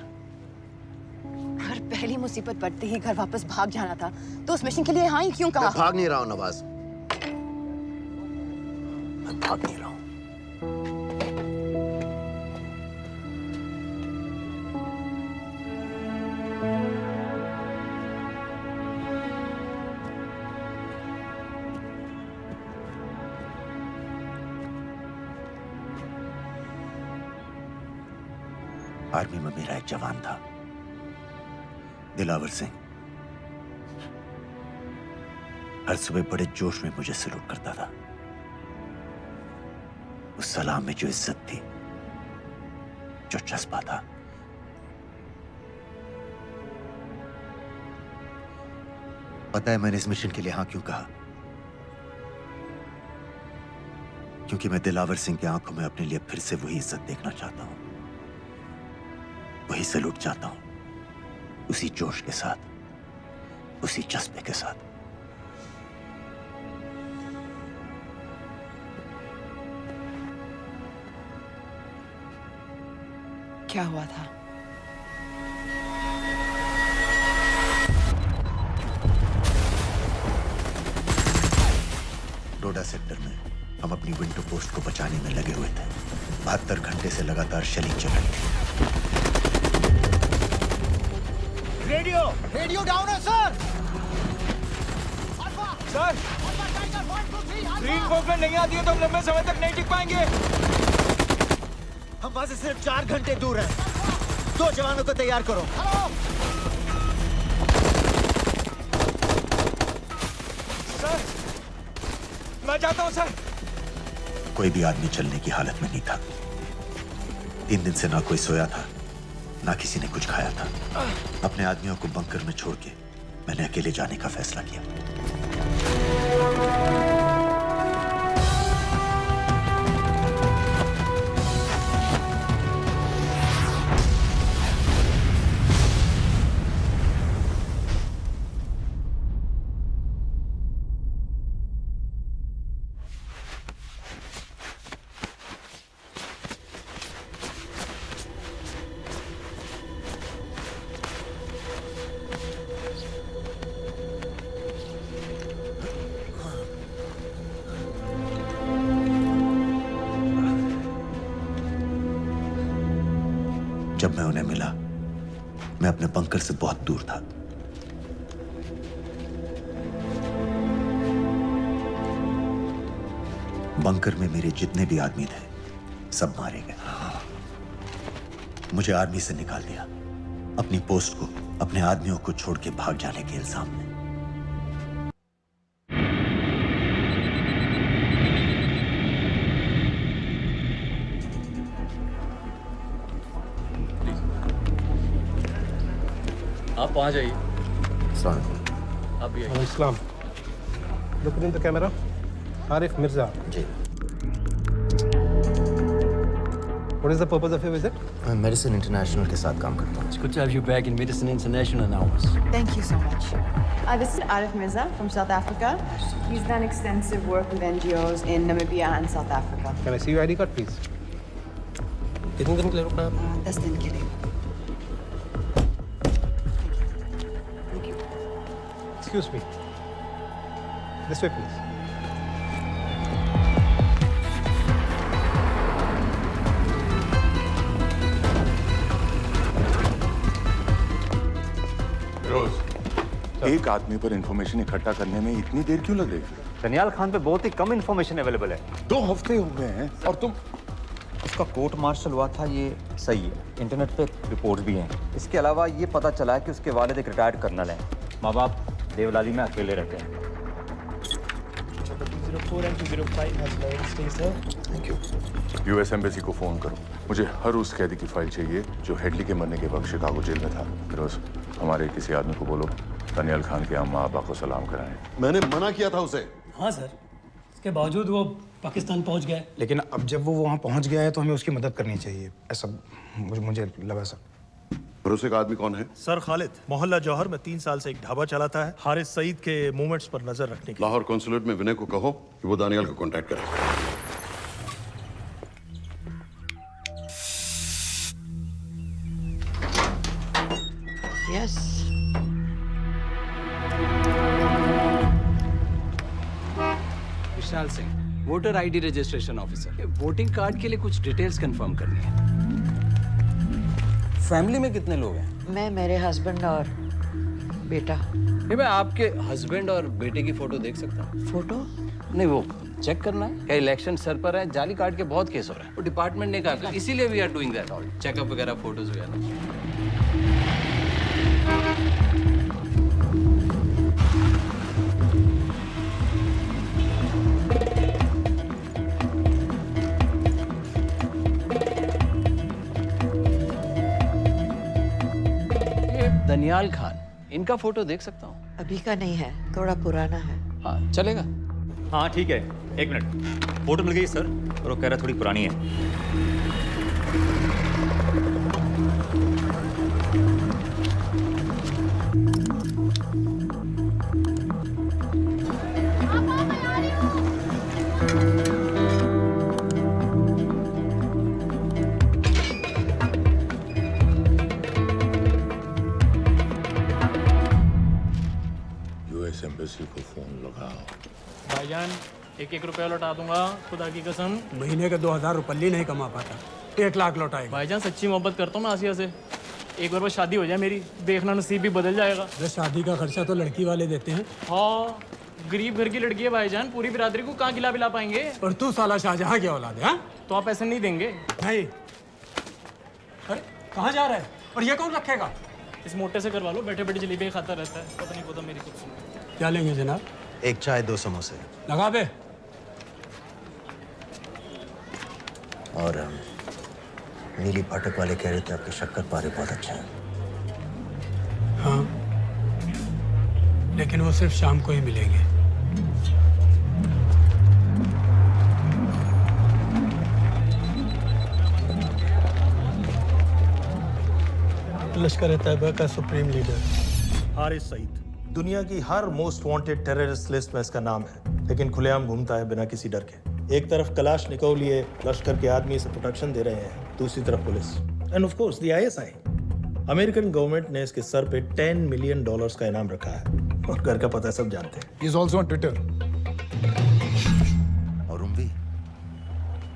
अगर पहली मुसीबत पड़ते ही घर वापस भाग जाना था, तो उस मिशन के लिए हाँ ही क्यों कहा? मैं भाग नहीं रहा हूँ नवाज, मैं भाग नहीं रहा हूँ। आर्मी में मेरा एक जवान था, दिलावर सिंह। हर सुबह बड़े जोश में मुझे सैल्यूट करता था। उस सलाम में जो इज्जत थी, जो जज्बा था, पता है मैंने इस मिशन के लिए हाँ क्यों कहा? क्योंकि मैं दिलावर सिंह की आंखों में अपने लिए फिर से वही इज्जत देखना चाहता हूं, वही सैल्यूट चाहता हूं, उसी जोश के साथ, उसी जज्बे के साथ। क्या हुआ था? डोडा सेक्टर में हम अपनी विंडो पोस्ट को बचाने में लगे हुए थे। 72 घंटे से लगातार शेलिंग चल रही थी। रेडियो डाउन है सर। सर, ग्रीन फोकलेट नहीं आती है तो हम लंबे समय तक नहीं टिक पाएंगे। हम वहां से सिर्फ 4 घंटे दूर हैं। 2 जवानों को तैयार करो। सर, मैं जाता हूं सर। कोई भी आदमी चलने की हालत में नहीं था। 3 दिन से ना कोई सोया था, ना किसी ने कुछ खाया था। अपने आदमियों को बंकर में छोड़ के मैंने अकेले जाने का फैसला किया। जब मैं उन्हें मिला, मैं अपने बंकर से बहुत दूर था। बंकर में मेरे जितने भी आदमी थे, सब मारे गए। मुझे आर्मी से निकाल दिया, अपनी पोस्ट को, अपने आदमियों को छोड़ के भाग जाने के इल्जाम में। आप वहाँ जाइए। आप भी आइए। Islam, look in the camera. Arif Mirza ji. What is the purpose of your visit? मैं मेडिसिन इंटरनेशनल के साथ काम करता हूँ. It's good to have you back in Medicine International now. Thank you so much. This is Arif Mirza from South Africa. He's done extensive work with NGOs in Namibia and South Africa. Can I see your ID card, please? कितने दिन के लिए रुकना है? 10 दिन के लिए. Excuse me. This way, please. एक आदमी पर इंफॉर्मेशन इकट्ठा करने में इतनी देर क्यों लग रही है? दनियाल खान पे बहुत ही कम इंफॉर्मेशन अवेलेबल है. 2 हफ्ते हो गए हैं और तुम. उसका कोर्ट मार्शल हुआ था, ये सही है. इंटरनेट पे रिपोर्ट भी हैं. इसके अलावा ये पता चला है कि उसके वालिद एक रिटायर्ड कर्नल हैं. माँ बाप देवलाली में अकेले रहते हैं. 204 and 205 has loaded. Stay, sir. Thank you. US embassy को फोन करो. मुझे हर उस कैदी की फाइल चाहिए जो हेडली के मरने के वक्त शिकागो जेल में था. फिरोज, हमारे किसी आदमी को बोलो दानियाल खान के अम्मा अब्बा को सलाम कराएं. मैंने मना किया था उसे. हाँ सर, इसके बावजूद वो पाकिस्तान पहुंच गया. लेकिन अब जब वो वहाँ पहुँच गया है तो हमें उसकी मदद करनी चाहिए, ऐसा मुझे लगा सर. भरोसे का आदमी कौन है? सर खालिद, मोहल्ला जौहर में 3 साल से एक ढाबा चलाता है. हारिस सईद के मूवमेंट्स पर नजर रखने के. लाहौर कॉन्सुलेट में विनय को कहो कि वो दानियाल को कांटेक्ट करे. Yes. Vishal Singh, voter ID registration officer. Voting card के लिए कुछ डिटेल्स कंफर्म करनी है. फैमिली में कितने लोग हैं? मैं, मेरे हस्बैंड और बेटा. मैं आपके हस्बैंड और बेटे की फोटो देख सकता हूँ? फोटो? नहीं, वो चेक करना है. क्या इलेक्शन सर पर है? जाली कार्ड के बहुत केस हो रहे हैं. वो डिपार्टमेंट ने कहा, इसीलिए we are doing that all. Checkup वगैरह, फोटोज वगैरह. दनियाल खान, इनका फोटो देख सकता हूँ? अभी का नहीं है, थोड़ा पुराना है. हाँ, चलेगा. हाँ ठीक है, 1 मिनट. फोटो मिल गई सर, और वो कह रहा थोड़ी पुरानी है. यूएस एम्बेसी को फोन लगाओ. भाईजान 1-1 रुपया लौटा दूंगा, खुदा की कसम. महीने के 2000 रुपये नहीं कमा पाता, 1 लाख लौटाएगा. भाईजान सच्ची मोहब्बत करता हूँ मैं आसिया से. एक बार बस शादी हो जाए मेरी, देखना नसीब भी बदल जाएगा. बस शादी का खर्चा तो लड़की वाले देते हैं. हाँ, गरीब घर की लड़की है भाईजान, पूरी बिरादरी को कहाँ खिला पाएंगे. और तू साला शाहजहां की औलाद है. हाँ? तो आप ऐसे नहीं देंगे? नहीं. अरे कहाँ जा रहा है? और ये कौन रखेगा? इस मोटे से करवा लो, बैठे बैठे जलेबी खाता रहता है. पता नहीं पता मेरी कुछ. क्या लेंगे जनाब? 1 चाय 2 समोसे. लगा बे. और नीली फाटक वाले कह रहे थे आपके शक्कर पारे बहुत अच्छे हैं. हाँ, लेकिन वो सिर्फ शाम को ही मिलेंगे. लश्कर तैयबा का सुप्रीम लीडर हारिस सईद, दुनिया की हर मोस्ट वांटेड टेररिस्ट लिस्ट में इसका नाम है, लेकिन खुलेआम घूमता है बिना किसी डर के. एक तरफ कलाशनिकोव लिए लश्कर के आदमी इसे प्रोटेक्शन दे रहे हैं, दूसरी तरफ police end of course the ISI. American government ने इसके सर पे $10 मिलियन का इनाम रखा है, और घर का पता सब जानते हैं. He is also on Twitter. और उम्वी,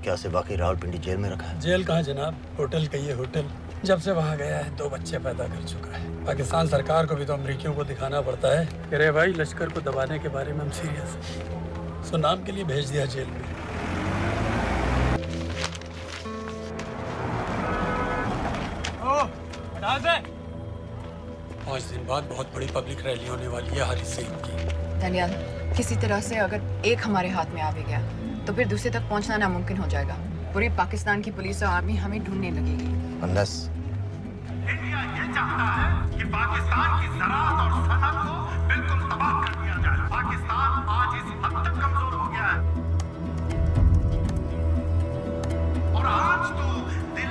क्या से वाकई रावलपिंडी जेल में रखा है? जेल कहाँ जनाब, होटल का ये होटल. जब से वहाँ गया है 2 बच्चे पैदा कर चुका है. पाकिस्तान सरकार को भी तो अमरीकियों को दिखाना पड़ता है. अरे भाई, लश्कर को दबाने के बारे में हम सीरियस हैं. सो नाम के लिए भेज दिया जेल में. हटा दे. 5 दिन बाद बहुत बड़ी पब्लिक रैली होने वाली है हारिस सईद की. दनियाल, किसी तरह से अगर एक हमारे हाथ में आ भी गया तो फिर दूसरे तक पहुंचना नामुमकिन हो जाएगा. पूरी पाकिस्तान की पुलिस और आर्मी हमें ढूंढने लगेगी. Unless इंडिया ये चाहता है कि पाकिस्तान की ज़राअत और सनअत को बिल्कुल तबाह कर दिया जाए. पाकिस्तान आज इस हद तक कमजोर हो गया है, और आज तो दिल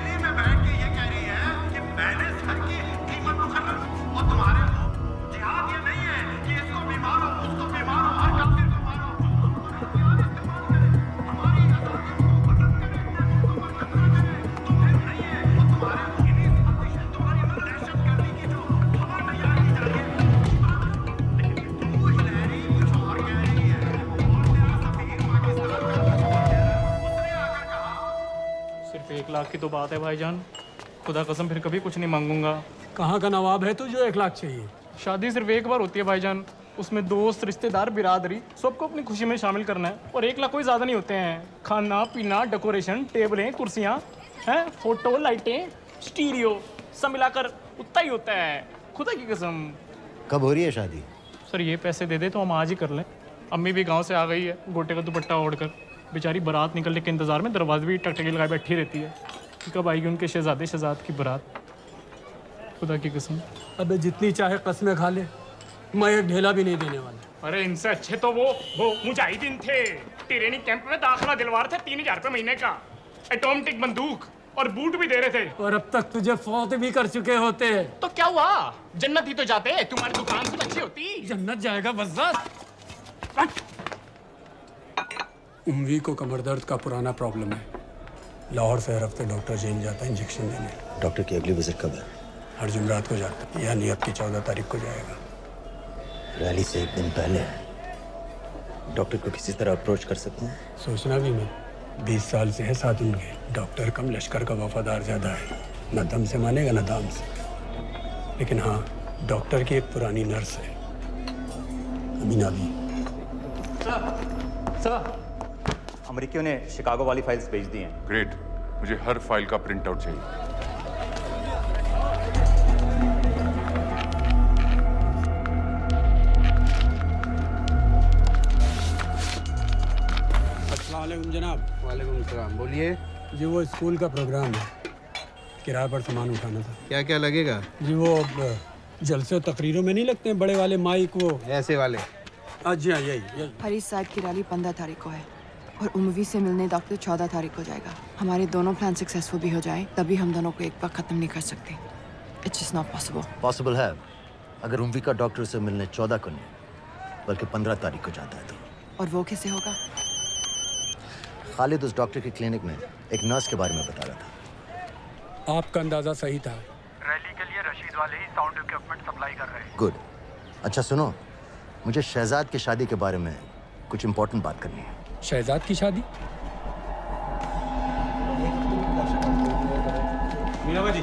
लाख की तो बात है भाईजान। खुदा कसम फिर कभी कुछ नहीं मांगूंगा। कहाँ का नवाब है तू जो 1 लाख चाहिए? शादी सिर्फ एक बार होती है भाईजान, उसमें दोस्त रिश्तेदार बिरादरी सबको अपनी खुशी में शामिल करना है। और 1 लाख कोई ज़्यादा नहीं होते हैं। खाना पीना, डेकोरेशन, टेबलें, कुर्सियाँ हैं, फोटो, लाइटें, स्टीरियो सब मिलाकर उतना ही होता है, खुदा की कसम। कब हो रही है शादी? सर ये पैसे दे दे तो हम आज ही कर लें। अम्मी भी गांव से आ गई है गोटे का दुपट्टा ओढ़कर। बेचारी बारात निकलने के इंतजार में दरवाजे भी टकटकी लगाए बैठी रहती है कि कब आएगी उनके शहजाद की बारात, खुदा की कसम। अबे जितनी चाहे कस्में खा ले, मैं एक ढेला भी नहीं देने वाला। अरे इनसे अच्छे तो वो मुजाहिदीन थे, ट्रेनिंग कैंप में दाखिला दिलवा रहे थे 3000 रुपये महीने का, एटॉमिक बंदूक और बूट भी दे रहे थे। और अब तक तुझे फौत भी कर चुके होते। तो क्या हुआ, जन्नत ही तो जाते, तुम्हारी दुकान से अच्छी होती। जन्नत जाएगा बस। उम्वी को कमर दर्द का पुराना प्रॉब्लम है। लाहौर से हर हफ्ते डॉक्टर जेल जाता है इंजेक्शन देने। डॉक्टर की अगली विजिट कब है? हर जुमरात को जाता है, यानी अब की 14 तारीख को जाएगा। रैली से 1 दिन पहले डॉक्टर को किसी तरह अप्रोच कर सकते हैं? सोचना भी नहीं, 20 साल से है साथ उनके। डॉक्टर कम लश्कर का वफादार ज़्यादा है, न दम से मानेगा न दाम से। लेकिन हाँ, डॉक्टर की एक पुरानी नर्स है, अमीना भी। सर, अमेरिकियों ने शिकागो वाली फाइल्स भेज दी हैं। ग्रेट, मुझे हर फाइल का प्रिंट आउट चाहिए। अस्सलाम वालेकुम जनाब। वालेकुम सलाम, बोलिए। जी वो स्कूल का प्रोग्राम है, किराए पर सामान उठाना था। क्या क्या लगेगा? जी वो जलसे और तकरीरों में नहीं लगते हैं बड़े वाले माइक, वो ऐसे वाले? जी हाँ, यही। हरीश साहब की रैली 15 तारीख को है और उम्वी से मिलने डॉक्टर 14 तारीख को जाएगा। हमारे दोनों प्लान सक्सेसफुल भी हो जाए तभी हम दोनों को एक बार खत्म नहीं कर सकते। It's just not possible. Possible है अगर उम्वी का डॉक्टर से मिलने 14 को नहीं बल्कि 15 तारीख को जाता है तो। और वो कैसे होगा? खालिद उस डॉक्टर की क्लिनिक में एक नर्स के बारे में बता रहा था। आपका अंदाजा सही था। रैली के लिए रशीद वाले ही साउंड इक्विपमेंट सप्लाई कर रहे हैं। गुड। अच्छा सुनो, मुझे शहजाद की शादी के बारे में कुछ इम्पोर्टेंट बात करनी है। शहजाद की शादी? मीनाबा जी,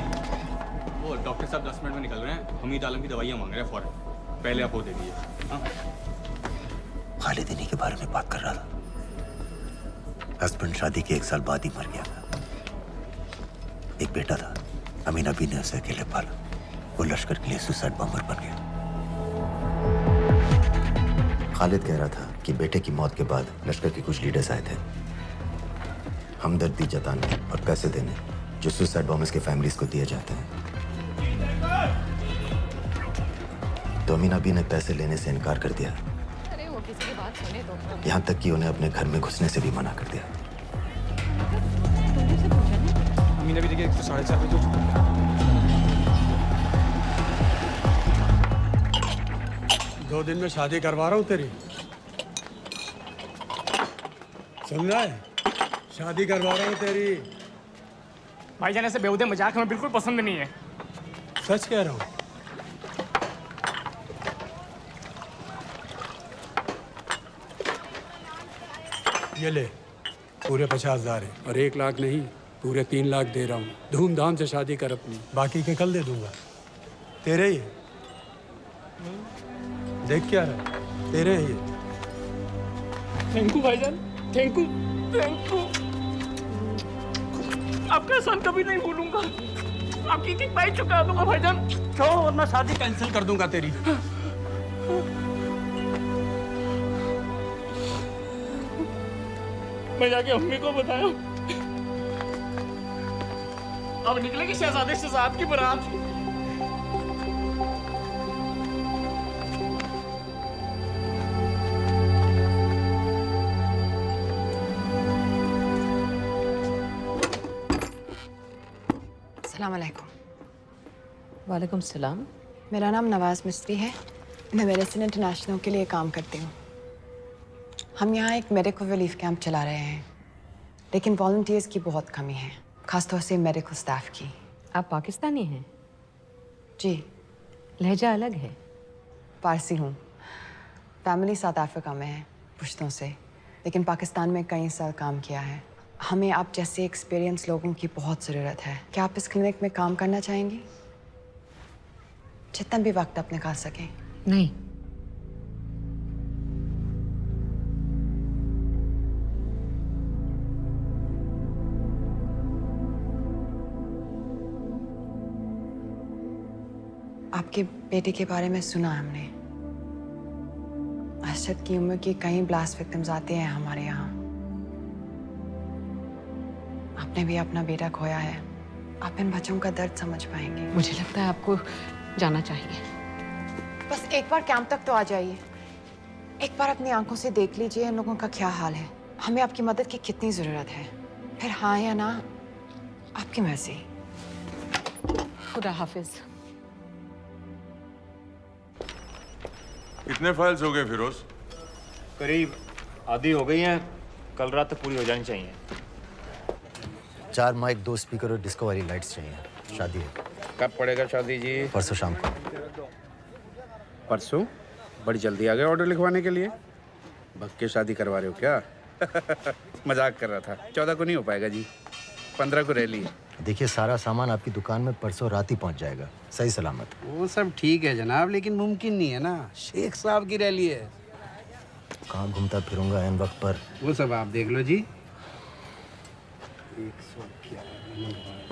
वो डॉक्टर साहब 10 मिनट में निकल रहे हैं। हमीद आलम की दवाइयाँ मांग रहे हैं फौरन। पहले आप वो दे दीजिए। हाँ, खालिद इन्हीं के बारे में बात कर रहा था। हस्बैंड शादी के 1 साल बाद ही मर गया था। एक बेटा था, अमीना बी ने उसे अकेले पाला। वो लश्कर के लिए सुसाइड बॉम्बर बन गया। खालिद कह रहा था कि बेटे की मौत के बाद लश्कर के कुछ लीडर्स आए थे हमदर्दी जताने और पैसे देने जो सुसाइड बॉम्बर्स के फैमिलीज को दिए जाते हैं। तो अमीना बी ने पैसे लेने से इनकार कर दिया। अरे वो किसी की बात सुने तो। यहाँ तक कि उन्हें अपने घर में घुसने से भी मना कर दिया। अमीना भी देखिए 4:30 बजे उठ चुका है। 2 दिन में शादी करवा रहा हूँ तेरी, सुन रहा है? शादी करवा रहा हूँ तेरी। भाईजान ऐसे बेहुदे मजाक हमें बिल्कुल पसंद नहीं है। सच कह रहा हूँ। ये ले, पूरे 50,000 है और 1 लाख नहीं, पूरे 3 लाख दे रहा हूँ। धूमधाम से शादी कर अपनी, बाकी के कल दे दूंगा। तेरे ही है। देख क्या रहा है, तेरे ही है। थैंक यू भाईजान, थैंक यू, थैंक यू। आपका एहसान कभी नहीं भूलूंगा। आपकी एक पाई चुका दूंगा भाईजान। छोड़ वरना शादी कैंसिल कर दूंगा तेरी। मैं जाके अम्मी को बताया। अब निकलेगी शहजादे शहजाद की बारात। अस्सलाम वालेकुम। वालेकुम सलाम। मेरा नाम नवाज मिस्त्री है। मैं मेडिसिन इंटरनेशनल के लिए काम करती हूँ। हम यहाँ एक मेडिकल रिलीफ कैंप चला रहे हैं, लेकिन वॉलंटियर्स की बहुत कमी है, खासतौर से मेडिकल स्टाफ की। आप पाकिस्तानी हैं? जी। लहजा अलग है। पारसी हूँ। फैमिली साउथ अफ्रीका में है पुश्तों से, लेकिन पाकिस्तान में कई साल काम किया है। हमें आप जैसे एक्सपीरियंस लोगों की बहुत ज़रूरत है। क्या आप इस क्लिनिक में काम करना चाहेंगी? जितना भी वक्त आप निकाल सकें। नहीं। आपके बेटे के बारे में सुना हमने। अरशद की उम्र की कई ब्लास्ट विक्टिम्स आते हैं हमारे यहाँ। आपने भी अपना बेटा खोया है। आप इन बच्चों का दर्द समझ पाएंगे। मुझे लगता है आपको जाना चाहिए। बस एक बार कैंप तक तो आ जाइए। एक बार अपनी आंखों से देख लीजिए इन लोगों का क्या हाल है। हमें आपकी मदद की कितनी जरूरत है। फिर हाँ या ना आपकी मर्जी। खुदा हाफिज। कितने फाइल्स हो गए फिरोज? करीब आधी हो गई हैं। कल रात तक पूरी हो जानी चाहिए। 4 माइक, 2 स्पीकर और डिस्को वाली लाइट्स चाहिए। शादी है। कब पड़ेगा शादी जी? परसों शाम को। परसों? बड़ी जल्दी आ गए ऑर्डर लिखवाने के लिए। भग के शादी करवा रहे हो क्या? मजाक कर रहा था। 14 को नहीं हो पाएगा जी, 15 को रैली है। देखिए, सारा सामान आपकी दुकान में परसों रात ही पहुंच जाएगा, सही सलामत। वो सब ठीक है जनाब, लेकिन मुमकिन नहीं है ना। शेख साहब की रैली है। कहाँ घूमता फिरूंगा इन वक्त पर? वो सब आप देख लो जी।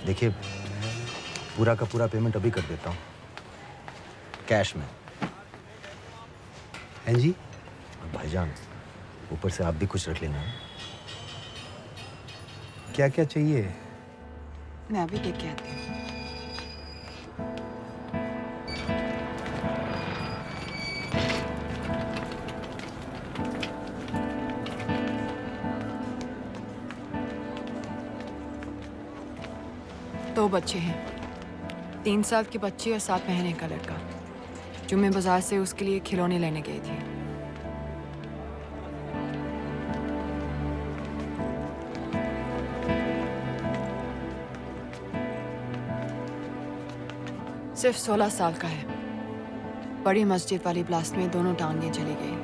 देखिए, पूरा का पूरा पेमेंट अभी कर देता हूँ, कैश में। हैं जी? और भाईजान, ऊपर से आप भी कुछ रख लेना। क्या क्या चाहिए? मैं अभी देख के आती हूँ। दो बच्चे हैं, 3 साल की बच्ची और 7 महीने का लड़का, जो मैं बाजार से उसके लिए खिलौने लेने गई थी। सिर्फ 16 साल का है। बड़ी मस्जिद वाली ब्लास्ट में दोनों टांगें चली गई।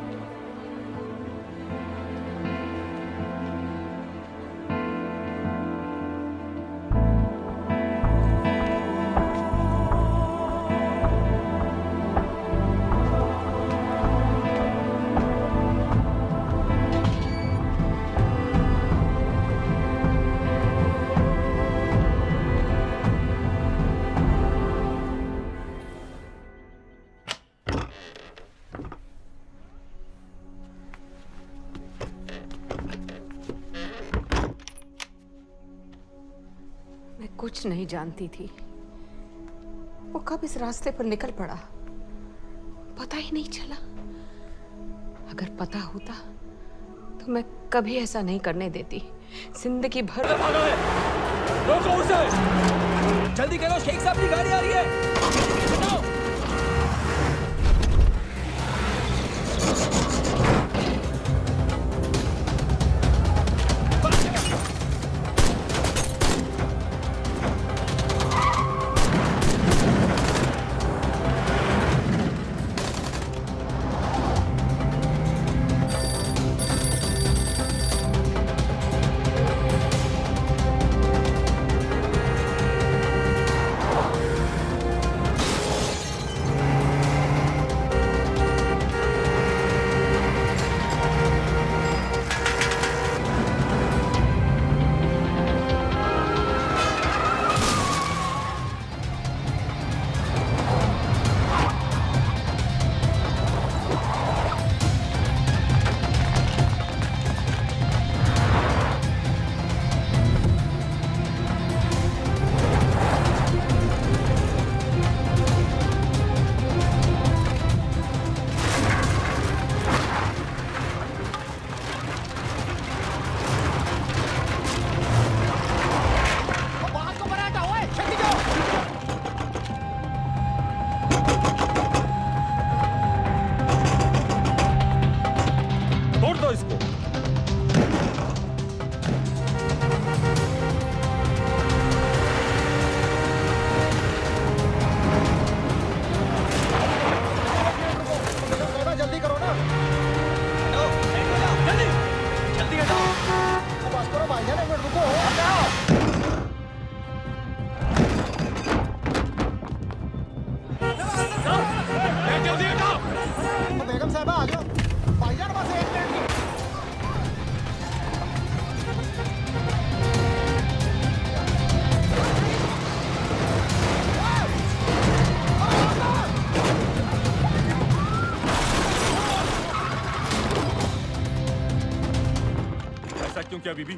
कुछ नहीं जानती थी वो कब इस रास्ते पर निकल पड़ा, पता ही नहीं चला। अगर पता होता तो मैं कभी ऐसा नहीं करने देती। जिंदगी भर रोको उसे! जल्दी करो, शेख साहब की गाड़ी आ रही है। साहब आ जाओ भाईजान, बस 1 मिनट की। ऐसा क्यों किया बीबी?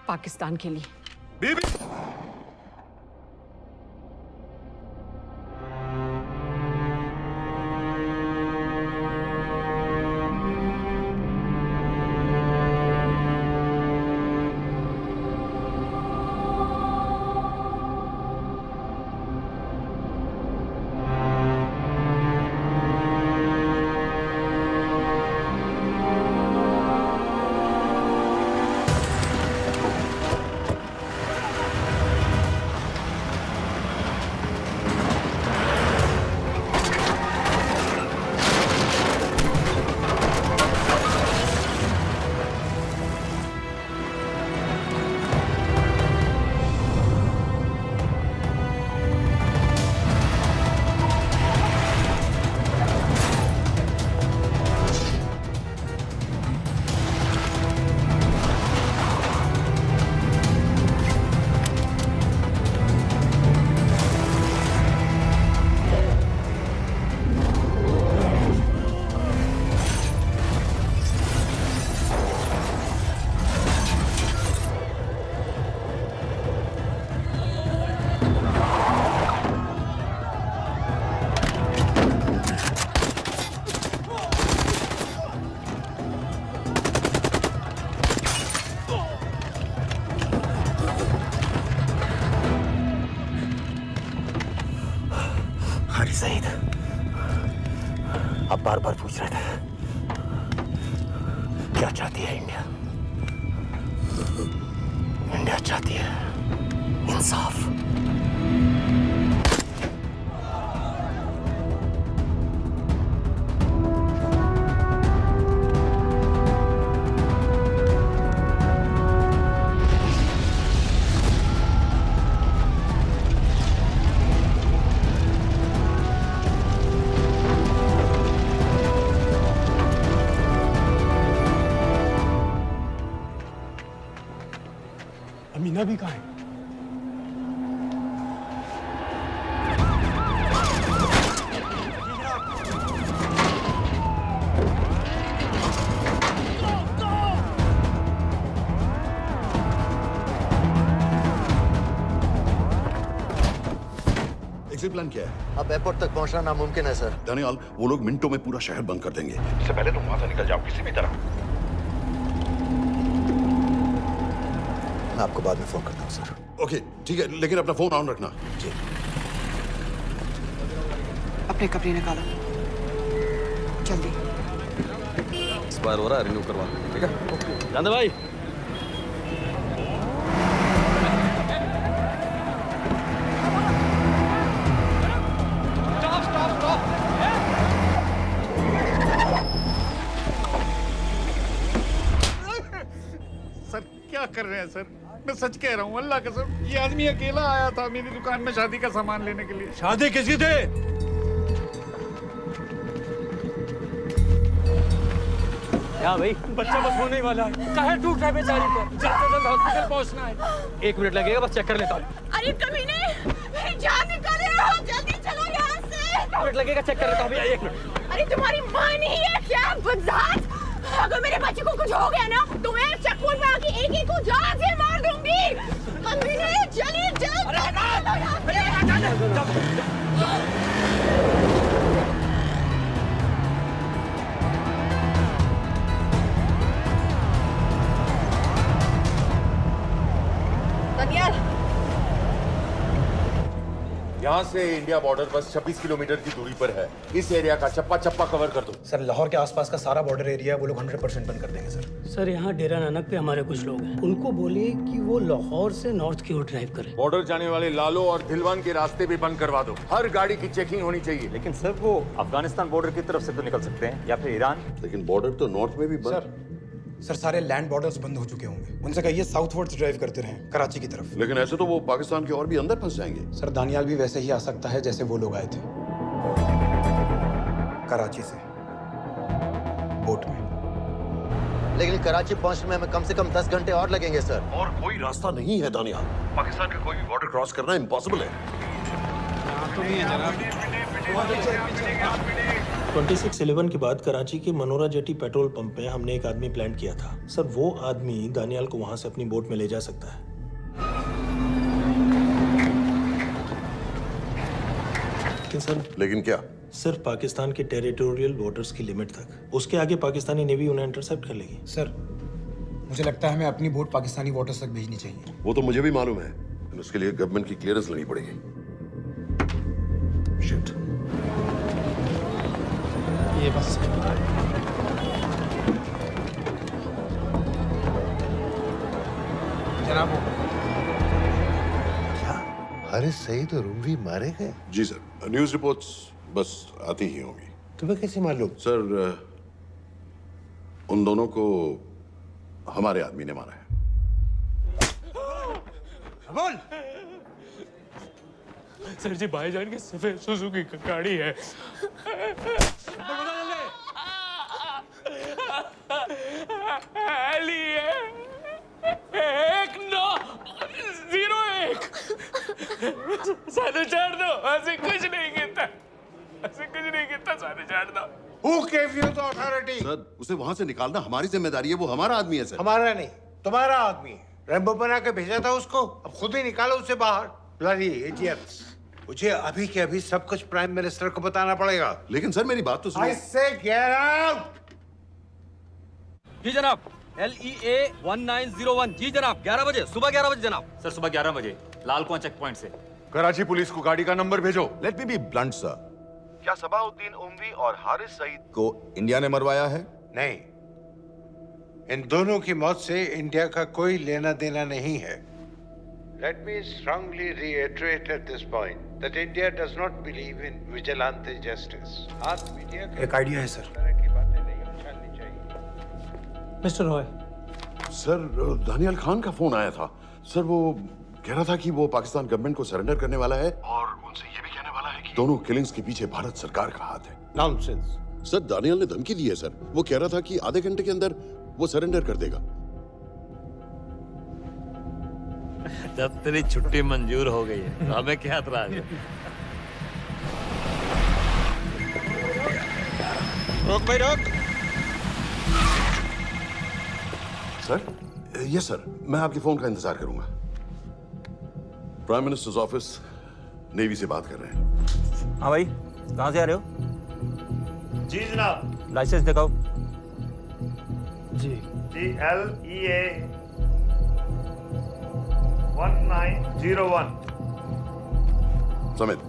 पाकिस्तान के लिए। बीबी सईद, आप बार बार पूछ रहे थे क्या चाहती है इंडिया? इंडिया चाहती है इंसाफ। अमीना भी कहाँ है? एग्जिट प्लान क्या है? अब एयरपोर्ट तक पहुंचना नामुमकिन है सर। दानियाल, वो लोग मिनटों में पूरा शहर बंद कर देंगे। इससे पहले तुम वहां से निकल जाओ किसी भी तरह। मैं आपको बाद में फोन करता हूँ सर। ओके ठीक है, लेकिन अपना फोन ऑन रखना। जी। अपने कपड़े निकालो जल्दी। एक्सपायर हो रहा है, रिन्यू करवा। ठीक है जानदे भाई। सर क्या कर रहे हैं सर? मैं सच कह रहा हूँ, अल्लाह कसम, ये आदमी अकेला आया था मेरी दुकान में शादी का सामान लेने के लिए। शादी किसकी थे? क्या भाई? बच्चा बस होने ही वाला है। काहे टूट रहा है बेचारी पर? जल्द से जल्द हॉस्पिटल पहुंचना है। 1 मिनट लगेगा, बस चेक कर लेता हूँ। अरे कमीने, मेरी जान निकाल रहे हो, जल्दी चलो यहाँ से। 1 मिनट लगेगा, चेक कर लेता हूँ भैया, 1 मिनट। अरे तुम्हारी माँ नहीं है क्या बदजात? अगर मेरे बच्चे को कुछ हो गया ना तो मैं चक्कूर में आके एक को जान से मार दूंगी। कमीने चलिए जल्द। दनियाल, यहाँ से इंडिया बॉर्डर बस 26 किलोमीटर की दूरी पर है। इस एरिया का चप्पा चप्पा कवर कर दो। सर लाहौर के आसपास का सारा बॉर्डर एरिया वो लोग 100% बंद कर देंगे सर। सर यहाँ डेरा नानक पे हमारे कुछ लोग हैं, उनको बोले कि वो लाहौर से नॉर्थ की ओर ड्राइव करें। बॉर्डर जाने वाले लालो और दिलवान के रास्ते भी बंद करवा दो। हर गाड़ी की चेकिंग होनी चाहिए। लेकिन सर वो अफगानिस्तान बॉर्डर की तरफ से तो निकल सकते हैं, या फिर ईरान। लेकिन बॉर्डर तो नॉर्थ में भी बंद। सर सारे लैंड बॉर्डर्स बंद हो चुके होंगे, उनसे कहिए साउथवर्ड्स ड्राइव करते रहें कराची की तरफ। लेकिन ऐसे तो वो पाकिस्तान के और भी अंदर फंस जाएंगे। सर दानियाल भी वैसे ही आ सकता है जैसे वो लोग आए थे कराची से। बोट में। लेकिन कराची पहुंचने में हमें कम से कम 10 घंटे और लगेंगे सर। और कोई रास्ता नहीं है दानियाल। पाकिस्तान का कोई भी बॉर्डर क्रॉस करना इम्पॉसिबल है। 26/11 के बाद कराची के मनोरा जेटी पेट्रोल पंप में हमने एक आदमी प्लान किया था। सर वो आदमी दानियाल को वहां से अपनी बोट में ले जा सकता है। लेकिन क्या? सिर्फ पाकिस्तान के टेरिटोरियल वाटर्स की लिमिट तक। उसके आगे पाकिस्तानी नेवी उन्हें इंटरसेप्ट कर लेगी। सर मुझे लगता है हमें अपनी बोट पाकिस्तानी वाटर्स तक भेजनी चाहिए। वो तो मुझे भी मालूम है, लेकिन उसके लिए गवर्नमेंट की क्लियरेंस लेनी पड़ेगी। शिट। ये बस जनाब। क्या हारिस सईद और उमवी मारे गए? जी सर, न्यूज़ रिपोर्ट्स बस आती ही होंगी। तुम्हें कैसे मालूम? सर उन दोनों को हमारे आदमी ने मारा है। बोल। सर जी भाईजान की सफेद सुजुकी की गाड़ी है। सानू छोड़ दो, ऐसे कुछ नहीं कहता, ऐसे कुछ नहीं कहता, सानू छोड़ दो। Who gave you the authority? Sir उसे वहां से निकालना हमारी जिम्मेदारी है, वो हमारा आदमी है सर। हमारा नहीं, तुम्हारा आदमी है। रेम्बो बना के भेजा था उसको, अब खुद ही निकालो उसे बाहर। Bloody idiots! मुझे अभी के अभी सब कुछ प्राइम मिनिस्टर को बताना पड़ेगा। लेकिन सर मेरी बात तो सुनो। I say get out! जी जनाब। LEA 1901। जी जनाब, 11 बजे, सुबह 11 बजे जनाब। सर सुबह 11 बजे लालकुआं चेक पॉइंट से। कराची पुलिस को गाड़ी का नंबर भेजो। Let me be blunt sir, क्या सबाउद्दीन उमवी और हारिस सईद को इंडिया ने मरवाया है? नहीं, इन दोनों की मौत से इंडिया का कोई लेना देना नहीं है। Let me strongly reiterate at this point that India does not believe in vigilante justice. आप मीडिया एक आइडिया है सर। की बातें नहीं उछालनी चाहिए। मिस्टर रॉय। सर दानियाल खान का फोन आया था। सर वो कह रहा था कि वो पाकिस्तान गवर्नमेंट को सरेंडर करने वाला है और उनसे ये भी कहने वाला है कि दोनों किलिंग्स के पीछे भारत सरकार का हाथ है। Nonsense. सर दानियाल ने धमकी दी है सर। वो कह रहा था कि आधे घंटे के अंदर वो सरेंडर कर देगा। जब तेरी छुट्टी मंजूर हो गई है हमें क्या एतराज है? रोक भाई रोक। सर यस सर, मैं आपके फोन का इंतजार करूंगा। प्राइम मिनिस्टर्स ऑफिस नेवी से बात कर रहे हैं। हाँ भाई, कहाँ से आ रहे हो? जी जनाब। लाइसेंस दिखाओ। जी LEA 1901। Samit.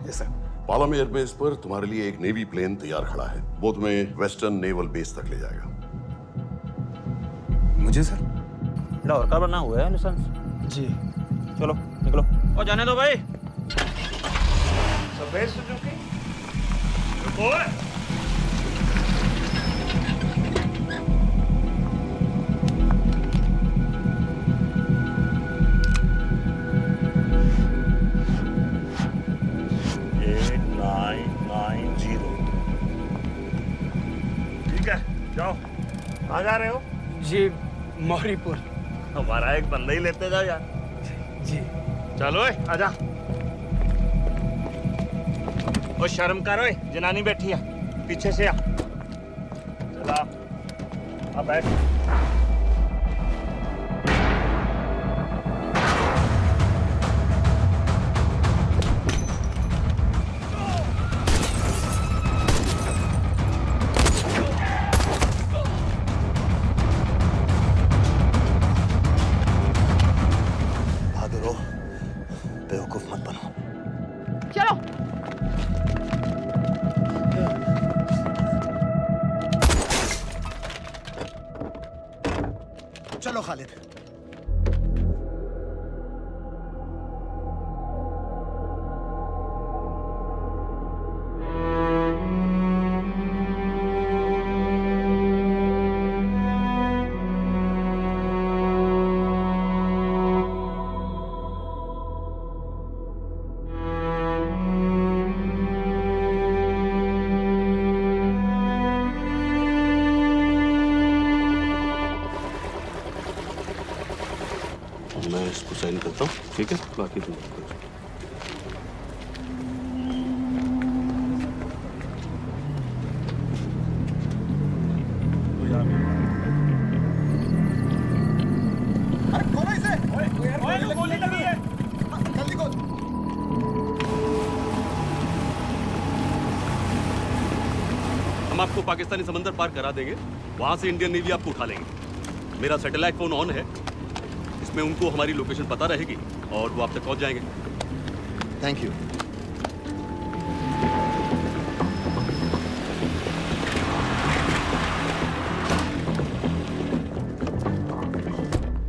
Yes sir. Palam airbase पर तुम्हारे लिए एक नेवी प्लेन तैयार खड़ा है। वो तुम्हें वेस्टर्न नेवल बेस तक ले जाएगा। मुझे सर? लाहौर का बना हुआ है लाइसेंस। जी चलो निकलो। और जाने दो भाई। सफेद सुजुकी। रुको। 8990। ठीक है, जाओ। कहाँ जा रहे हो? जी मौरीपुर। हमारा एक बंदा ही लेते जाओ यार। जी चलो आजा। ओ शर्म कर, ओए जनानी बैठी है, पीछे से आ। चला अब बैठ। बेवकूफ मत बनो। चलो। चलो खालिद। करता हूँ, ठीक है? बाकी तुम कुछ हम आपको पाकिस्तानी समंदर पार करा देंगे, वहां से इंडियन नेवी आपको उठा लेंगे। मेरा सैटेलाइट फोन ऑन है, इसमें उनको हमारी लोकेशन पता रहेगी और वो आप तक पहुंच जाएंगे। Thank you.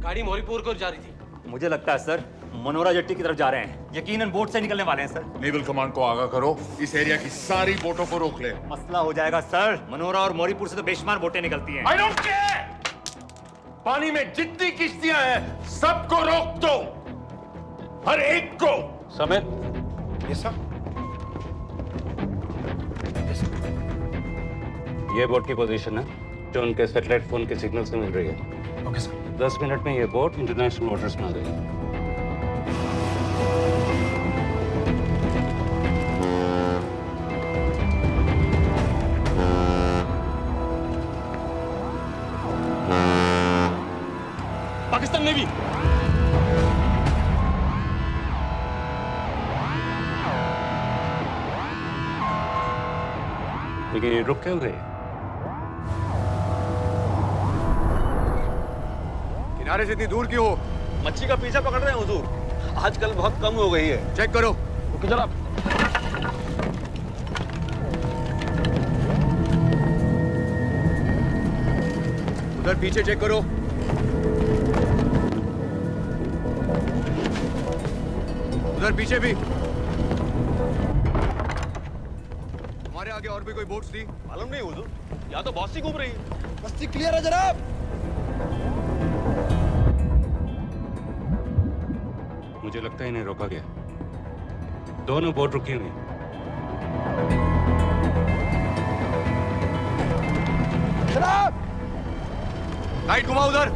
गाड़ी मोरीपुर को जा रही थी। मुझे लगता है सर मनोरा जेट्टी की तरफ जा रहे हैं, यकीनन बोट से निकलने वाले हैं सर। नेवल कमांड को आगाह करो, इस एरिया की सारी बोटों को रोक ले। मसला हो जाएगा सर, मनोरा और मोरीपुर से तो बेशुमार बोटें निकलती हैं। I don't care! पानी में जितनी किश्तियां हैं सबको रोक दो, हर एक को। समेत यस सर। ये बोट की पोजीशन है जो उनके सैटेलाइट फोन के सिग्नल से मिल रही है। Okay sir. 10 मिनट में ये बोट इंटरनेशनल वाटर्स में आ जाएगी। पाकिस्तान नेवी। लेकिन ये रुक क्यों गए? किनारे से इतनी दूर क्यों हो? मच्छी का पीछा पकड़ रहे हैं हुजूर। आजकल बहुत कम हो गई है। चेक करो। ओके जनाब। उधर पीछे चेक करो। उधर पीछे भी। हमारे आगे और भी कोई बोट्स थी? मालूम नहीं हुजूर, यहाँ तो बहुत सी घूम रही है। बस्ती क्लियर है जनाब। मुझे लगता है इन्हें रोका गया। दोनों बोट रुकी हुई। जनाब! लाइट घुमाओ उधर।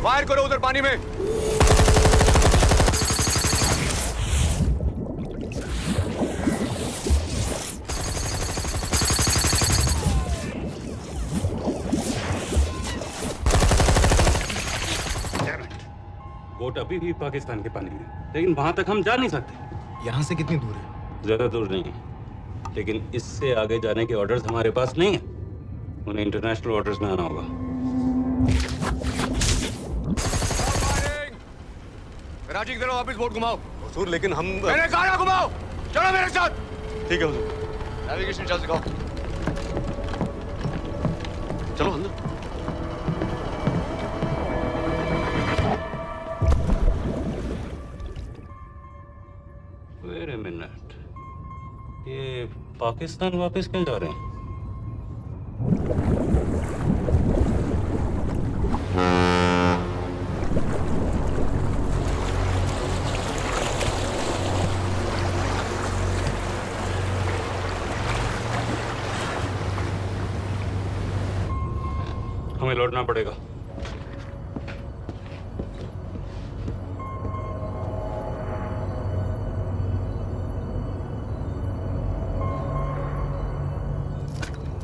फायर करो उधर पानी में। बोट अभी भी पाकिस्तान के पानी में, लेकिन वहां तक हम जा नहीं सकते। यहाँ से कितनी दूर है? ज्यादा दूर नहीं है, लेकिन इससे आगे जाने के ऑर्डर्स हमारे पास नहीं है। उन्हें इंटरनेशनल वाटर्स में आना होगा। कराची की तरफ वापस बोट घुमाओ। हुजूर लेकिन हम मैंने कहा ना घुमाओ। चलो मेरे साथ। ठीक है हुजूर। नेविगेशन चार्ज दिखाओ। चलो अंदर। वेट अ मिनट, ये पाकिस्तान वापस क्यों जा रहे हैं? हमें लौटना पड़ेगा।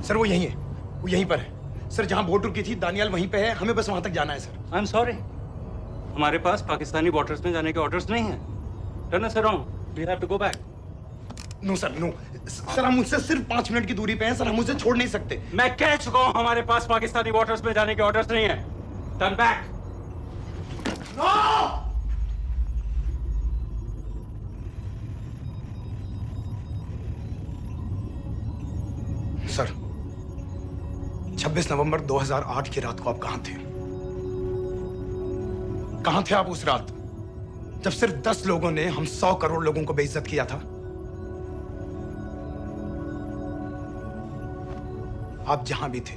सर वो यहीं है, वो यहीं पर है। सर जहां बोट रुकी थी दानियाल वहीं पे है, हमें बस वहां तक जाना है सर। आई एम सॉरी, हमारे पास पाकिस्तानी वाटर्स में जाने के ऑर्डर्स नहीं है। Turn us around, we have to go back. No sir no sir, हम उससे सिर्फ 5 मिनट की दूरी पे हैं सर, हम उसे छोड़ नहीं सकते। मैं कह चुका हूं हमारे पास पाकिस्तानी वाटर्स में जाने के ऑर्डर्स नहीं है। Turn back. नो! सर 26 नवंबर 2008 की रात को आप कहां थे? कहां थे आप उस रात जब सिर्फ 10 लोगों ने हम 100 करोड़ लोगों को बेइज्जत किया था? आप जहां भी थे,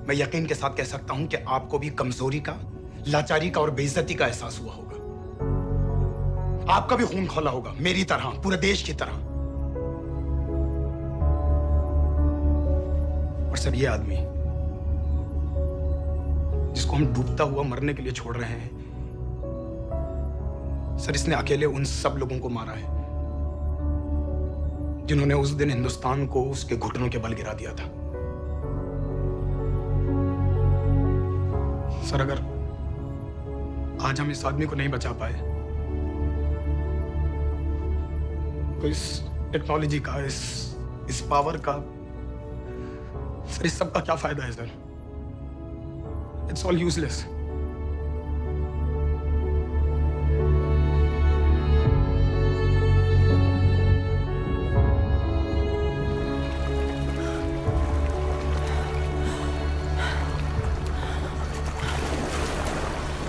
मैं यकीन के साथ कह सकता हूं कि आपको भी कमजोरी का, लाचारी का और बेइज्जती का एहसास हुआ होगा। आपका भी खून खौला होगा, मेरी तरह, पूरे देश की तरह। और सर, ये आदमी जिसको हम डूबता हुआ मरने के लिए छोड़ रहे हैं, सर, इसने अकेले उन सब लोगों को मारा है जिन्होंने उस दिन हिंदुस्तान को उसके घुटनों के बल गिरा दिया था। सर, अगर आज हम इस आदमी को नहीं बचा पाए तो इस टेक्नोलॉजी का, इस पावर का, सर, इस सब का क्या फायदा है सर? It's all useless.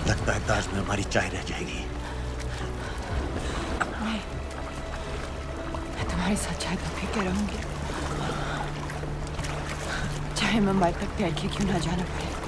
लगता है ताज में हमारी चाय रह जाएगी। मैं तुम्हारे साथ चाय तो पी के रहूंगी, चाहे मुंबई तक प्यार के क्यों ना जाना पड़े।